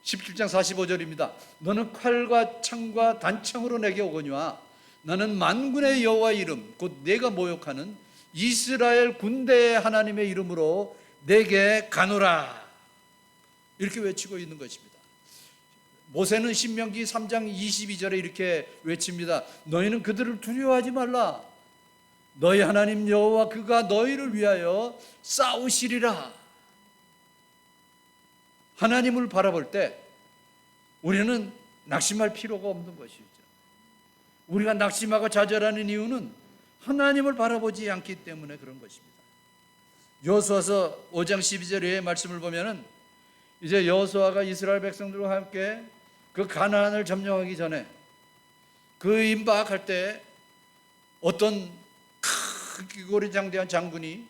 (17장 45절입니다) 너는 칼과 창과 단창으로 내게 오거니와 나는 만군의 여호와 이름 곧 내가 모욕하는 이스라엘 군대의 하나님의 이름으로 내게 가노라. 이렇게 외치고 있는 것입니다. 모세는 신명기 3장 22절에 이렇게 외칩니다. 너희는 그들을 두려워하지 말라. 너희 하나님 여호와 그가 너희를 위하여 싸우시리라. 하나님을 바라볼 때 우리는 낙심할 필요가 없는 것이죠. 우리가 낙심하고 좌절하는 이유는 하나님을 바라보지 않기 때문에 그런 것입니다. 여호수아서 5장 12절의 말씀을 보면은 이제 여호수아가 이스라엘 백성들과 함께 그 가나안을 점령하기 전에 그 임박할 때 어떤 큰 귀고리 장대한 장군이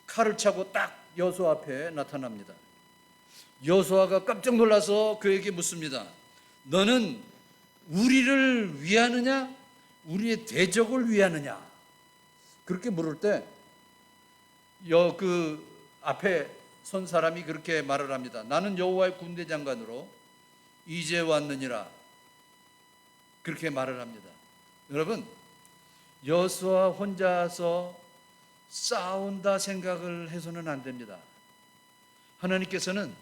칼을 차고 딱 여호수아 앞에 나타납니다. 여호수아가 깜짝 놀라서 그에게 묻습니다. 너는 우리를 위하느냐? 우리의 대적을 위하느냐? 그렇게 물을 때 그 앞에 선 사람이 그렇게 말을 합니다. 나는 여호와의 군대 장관으로 이제 왔느니라. 그렇게 말을 합니다. 여러분, 여호수아 혼자서 싸운다 생각을 해서는 안 됩니다. 하나님께서는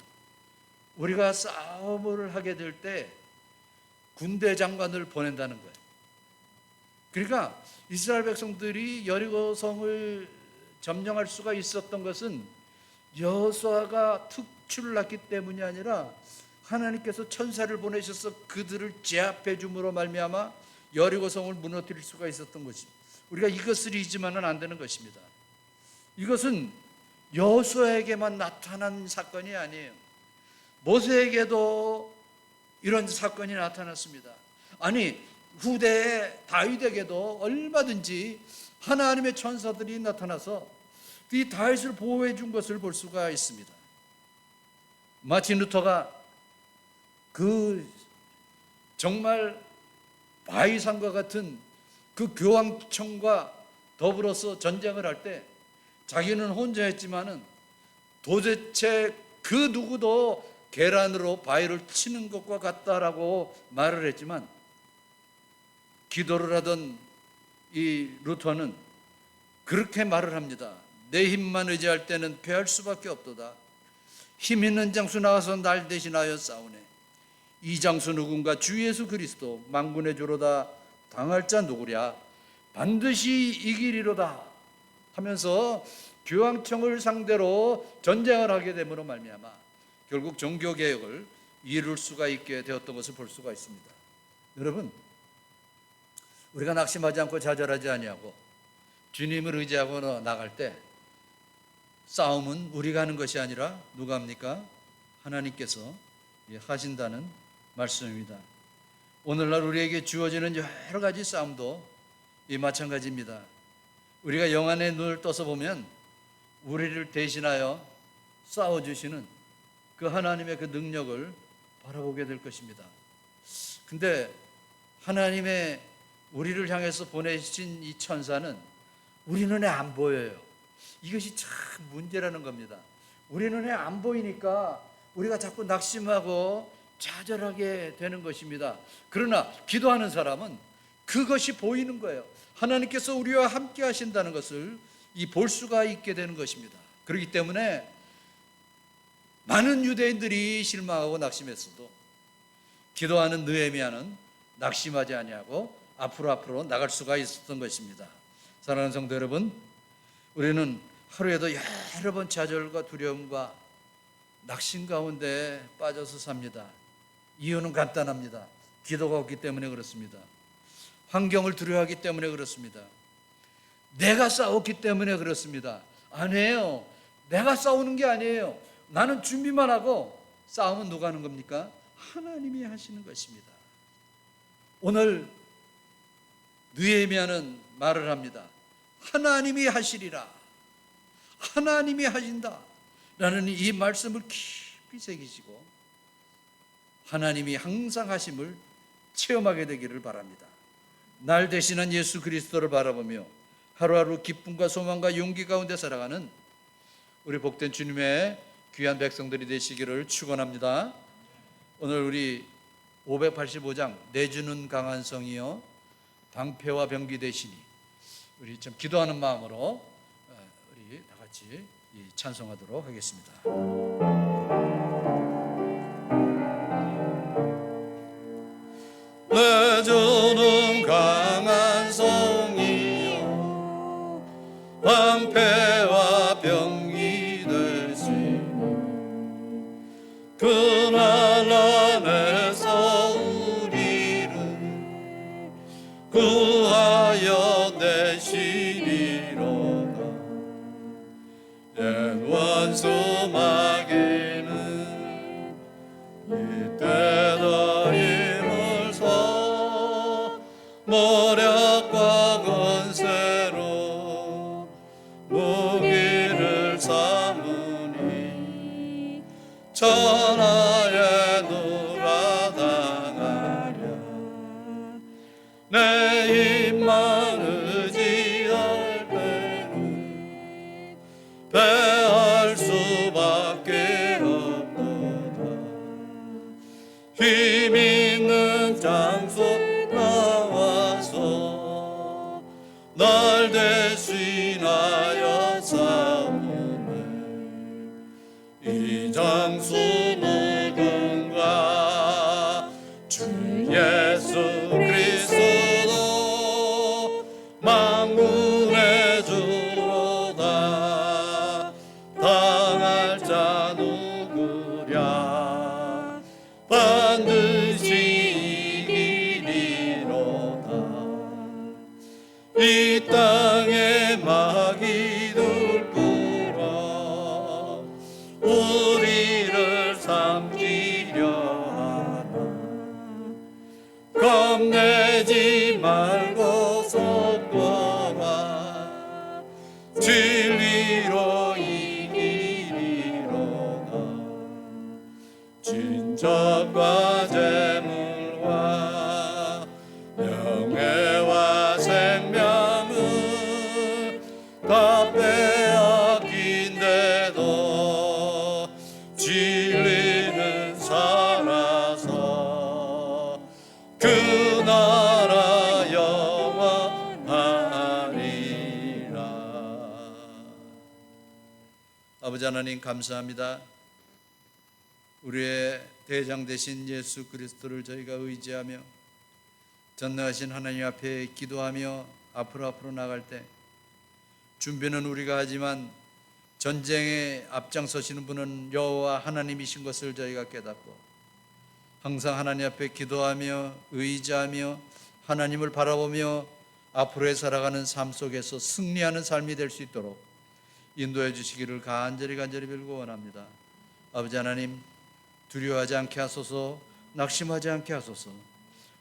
우리가 싸움을 하게 될 때 군대 장관을 보낸다는 거예요. 그러니까 이스라엘 백성들이 여리고성을 점령할 수가 있었던 것은 여호수아가 특출을 났기 때문이 아니라 하나님께서 천사를 보내셔서 그들을 제압해 줌으로 말미암아 여리고성을 무너뜨릴 수가 있었던 것입니다. 우리가 이것을 잊으면 안 되는 것입니다. 이것은 여호수아에게만 나타난 사건이 아니에요. 모세에게도 이런 사건이 나타났습니다. 아니, 후대에 다윗에게도 얼마든지 하나님의 천사들이 나타나서 이 다윗을 보호해 준 것을 볼 수가 있습니다. 마틴 루터가 그 정말 바위산과 같은 그 교황청과 더불어서 전쟁을 할 때 자기는 혼자 했지만은 도대체 그 누구도 계란으로 바위를 치는 것과 같다라고 말을 했지만 기도를 하던 이 루터는 그렇게 말을 합니다. 내 힘만 의지할 때는 패할 수밖에 없도다. 힘 있는 장수 나와서 날 대신하여 싸우네. 이 장수 누군가 주 예수 그리스도 만군의 주로다. 당할 자 누구랴? 반드시 이기리로다 하면서 교황청을 상대로 전쟁을 하게 됨으로 말미암아 결국 종교개혁을 이룰 수가 있게 되었던 것을 볼 수가 있습니다. 여러분, 우리가 낙심하지 않고 좌절하지 아니하고 주님을 의지하고 나갈 때 싸움은 우리가 하는 것이 아니라 누가 합니까? 하나님께서 하신다는 말씀입니다. 오늘날 우리에게 주어지는 여러 가지 싸움도 마찬가지입니다. 우리가 영안의 눈을 떠서 보면 우리를 대신하여 싸워주시는 그 하나님의 그 능력을 바라보게 될 것입니다. 근데 하나님의 우리를 향해서 보내신 이 천사는 우리 눈에 안 보여요. 이것이 참 문제라는 겁니다. 우리 눈에 안 보이니까 우리가 자꾸 낙심하고 좌절하게 되는 것입니다. 그러나 기도하는 사람은 그것이 보이는 거예요. 하나님께서 우리와 함께 하신다는 것을 볼 수가 있게 되는 것입니다. 그렇기 때문에 많은 유대인들이 실망하고 낙심했어도 기도하는 느헤미야는 낙심하지 아니하고 앞으로 나갈 수가 있었던 것입니다. 사랑하는 성도 여러분, 우리는 하루에도 여러 번 좌절과 두려움과 낙심 가운데 빠져서 삽니다. 이유는 간단합니다. 기도가 없기 때문에 그렇습니다. 환경을 두려워하기 때문에 그렇습니다. 내가 싸웠기 때문에 그렇습니다. 아니에요. 내가 싸우는 게 아니에요. 나는 준비만 하고 싸움은 누가 하는 겁니까? 하나님이 하시는 것입니다. 오늘 느헤미야는 말을 합니다. 하나님이 하시리라. 하나님이 하신다 라는 이 말씀을 깊이 새기시고 하나님이 항상 하심을 체험하게 되기를 바랍니다. 날 대신한 예수 그리스도를 바라보며 하루하루 기쁨과 소망과 용기 가운데 살아가는 우리 복된 주님의 귀한 백성들이 되시기를 축원합니다. 오늘 우리 585장 내주는 강한 성이여 방패와 병기 되시니 우리 좀 기도하는 마음으로 우리 다 같이 찬송하도록 하겠습니다. 내주는 강한 성이여 방패와 병기 되시니 그날 안에서 우리를 구하여 내시리로다. 옛 원수 마귀는 이때다 힘을 써 모략과 권세로 무기를 삼으니 천하에 누가 당하랴. 내 힘만 의지할 때는 패할 수밖에 없도다. 힘 있는 장소 나와서 날 대신하여 싸우네. 이 장수 누군가 주 예수 그리스도 만군의 주로다. 당할 자 누구랴 반드시 이기리로다. 이 땅에 마귀들 꿇어 우리를 삼키려 하나. 겁내지 말고 섰거라. 진리로 이기리로다. 진적과 재물과 명예와 생명은 다 빼앗긴데도 진리는 살아서 그 나라 영원하리라. 아버지 하나님 감사합니다. 우리의 대장 되신 예수 그리스도를 저희가 의지하며 전능하신 하나님 앞에 기도하며 앞으로 나갈 때 준비는 우리가 하지만 전쟁에 앞장서시는 분은 여호와 하나님이신 것을 저희가 깨닫고 항상 하나님 앞에 기도하며 의지하며 하나님을 바라보며 앞으로에 살아가는 삶 속에서 승리하는 삶이 될 수 있도록 인도해 주시기를 간절히 빌고 원합니다. 아버지 하나님, 두려워하지 않게 하소서, 낙심하지 않게 하소서.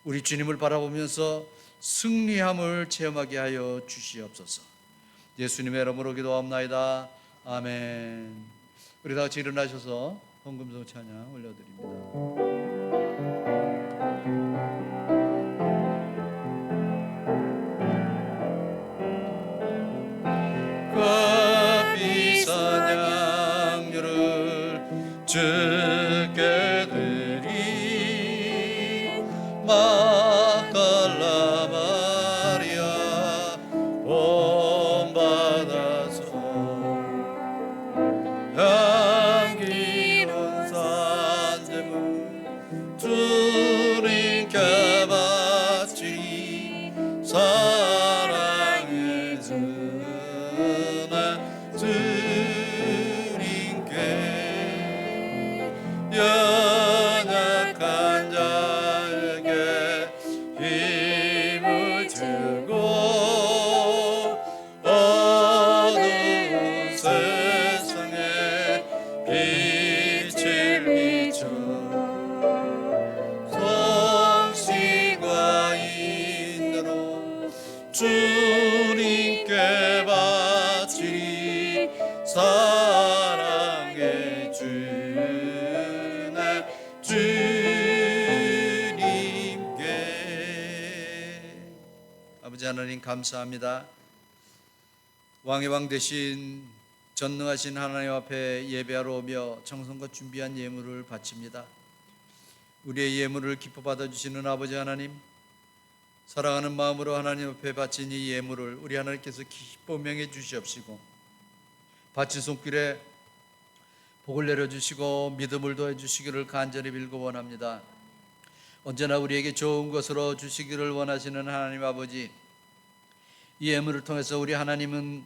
우리 주님을 바라보면서 승리함을 체험하게 하여 주시옵소서. 예수님의 이름으로 기도합나이다. 아멘. 우리 다 같이 일어나셔서 헌금송 찬양 올려드립니다. 죽게 되리 막달라 마리아 본받아서 향기로운 산재물 주님께 바치리 사랑의 은혜 주님께 연약한 자에게 힘을 주고 어두운 세상에 빛을 비춰 성실과 인내로 주님께 바치리 사랑의 주네 주님께. 아버지 하나님 감사합니다. 왕의 왕 되신 전능하신 하나님 앞에 예배하러 오며 정성과 준비한 예물을 바칩니다. 우리의 예물을 기뻐 받아주시는 아버지 하나님, 사랑하는 마음으로 하나님 앞에 바친 이 예물을 우리 하나님께서 기뻐 명해 주시옵시고 바친 손길에 복을 내려주시고 믿음을 더해주시기를 간절히 빌고 원합니다. 언제나 우리에게 좋은 것으로 주시기를 원하시는 하나님 아버지, 이 예물을 통해서 우리 하나님은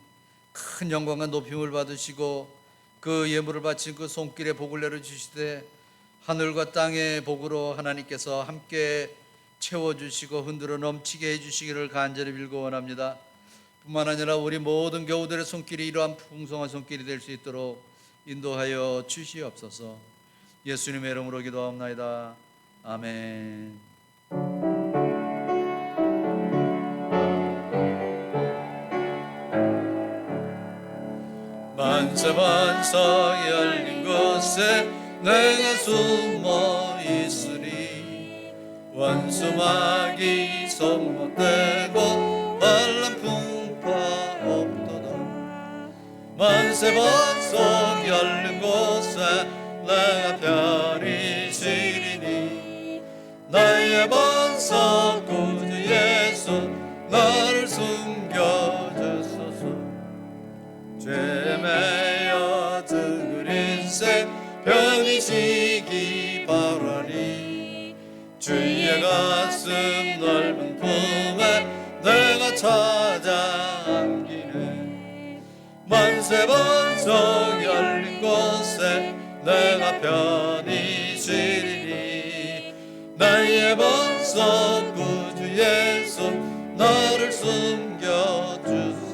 큰 영광과 높임을 받으시고 그 예물을 바친 그 손길에 복을 내려주시되 하늘과 땅의 복으로 하나님께서 함께 채워주시고 흔들어 넘치게 해주시기를 간절히 빌고 원합니다. 뿐만 아니라 우리 모든 교우들의 손길이 이러한 풍성한 손길이 될 수 있도록 인도하여 주시옵소서. 예수님의 이름으로 기도하옵나이다. 아멘. 만세만상 열린 곳에 내가 숨어 있으리 원수마귀 손못대고 반란 풍파 없도다. 만세만상 열린 곳에 내가 편히 쉬리니 나의 반석 구주 예수 나를 숨겨주소서. 죄 매여 든 인생 편히 쉬기 바라니 주의 가슴 넓은 품에 내가 찾아 안기네. 만세반석 열린 곳에 내가 편히 쉬리니 나의 반석 구주 예수 나를 숨겨주소서.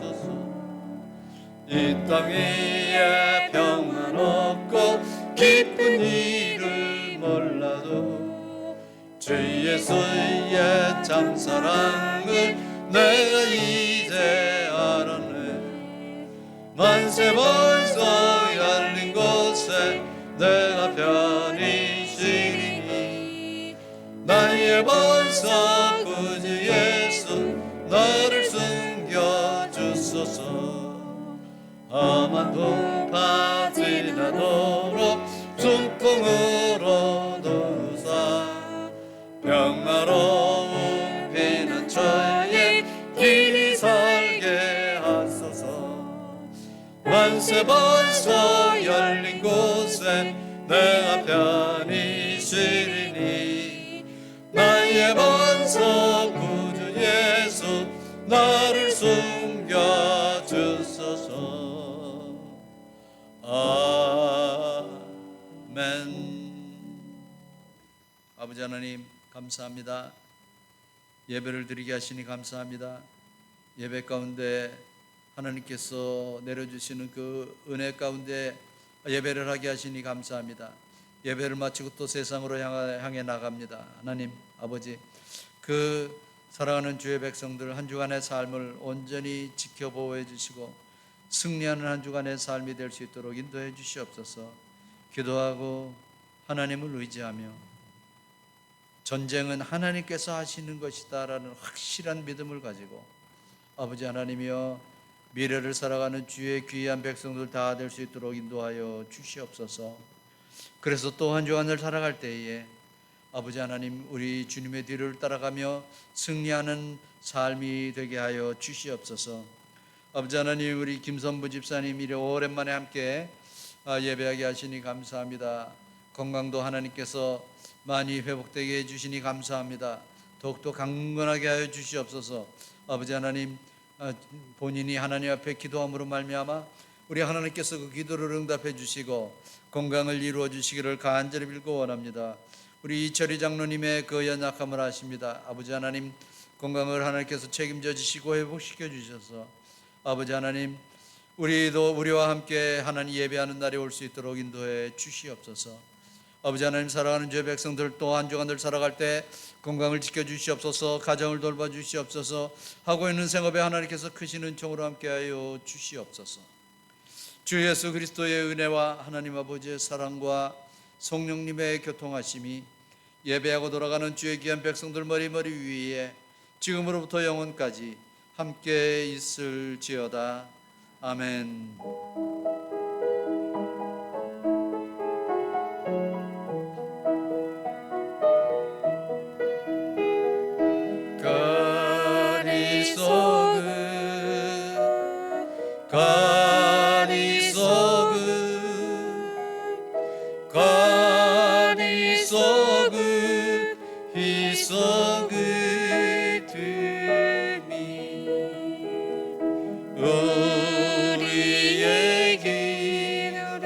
이 땅 위에 평안 없고 기쁜 일을 몰라도 주 예수의 참 사랑을 내가 이제 알았네. 만세번석 열린 곳에 내가 편히 쉬리니 나의 번석 구주 예수 나를 숨겨주소서. 험한 동파 지나도록 순풍으로 도우사 평화로운 피난처에 길이 살게 하소서. 만세번석 열린 곳에 내가 편히 쉬리니 나의 번석 구주 예수 나를 숨겨주소서. 아멘. 아버지 하나님 감사합니다. 예배를 드리게 하시니 감사합니다. 예배 가운데 하나님께서 내려주시는 그 은혜 가운데 예배를 하게 하시니 감사합니다. 예배를 마치고 또 세상으로 향해 나갑니다. 하나님 아버지, 그 사랑하는 주의 백성들 한 주간의 삶을 온전히 지켜보호해 주시고 승리하는 한 주간의 삶이 될 수 있도록 인도해 주시옵소서. 기도하고 하나님을 의지하며 전쟁은 하나님께서 하시는 것이다 라는 확실한 믿음을 가지고 아버지 하나님이여 미래를 살아가는 주의 귀한 백성들 다 될 수 있도록 인도하여 주시옵소서. 그래서 또 한 주간을 살아갈 때에 아버지 하나님, 우리 주님의 뒤를 따라가며 승리하는 삶이 되게 하여 주시옵소서. 아버지 하나님, 우리 김선부 집사님 이래 오랜만에 함께 예배하게 하시니 감사합니다. 건강도 하나님께서 많이 회복되게 해주시니 감사합니다. 더욱더 강건하게 하여 주시옵소서. 아버지 하나님, 본인이 하나님 앞에 기도함으로 말미암아 우리 하나님께서 그 기도를 응답해 주시고 건강을 이루어 주시기를 간절히 빌고 원합니다. 우리 이철희 장로님의 그 연약함을 아십니다. 아버지 하나님, 건강을 하나님께서 책임져 주시고 회복시켜 주셔서 아버지 하나님, 우리와 함께 하나님 예배하는 날이 올 수 있도록 인도해 주시옵소서. 아버지 하나님, 살아가는 죄 백성들 또 한 주간들 살아갈 때 건강을 지켜 주시옵소서. 가정을 돌봐 주시옵소서. 하고 있는 생업에 하나님께서 크신 은총으로 함께하여 주시옵소서. 주 예수 그리스도의 은혜와 하나님 아버지의 사랑과 성령님의 교통하심이 예배하고 돌아가는 주의 귀한 백성들 머리 위에 지금으로부터 영원까지 함께 있을지어다. 아멘. 우리의 기도를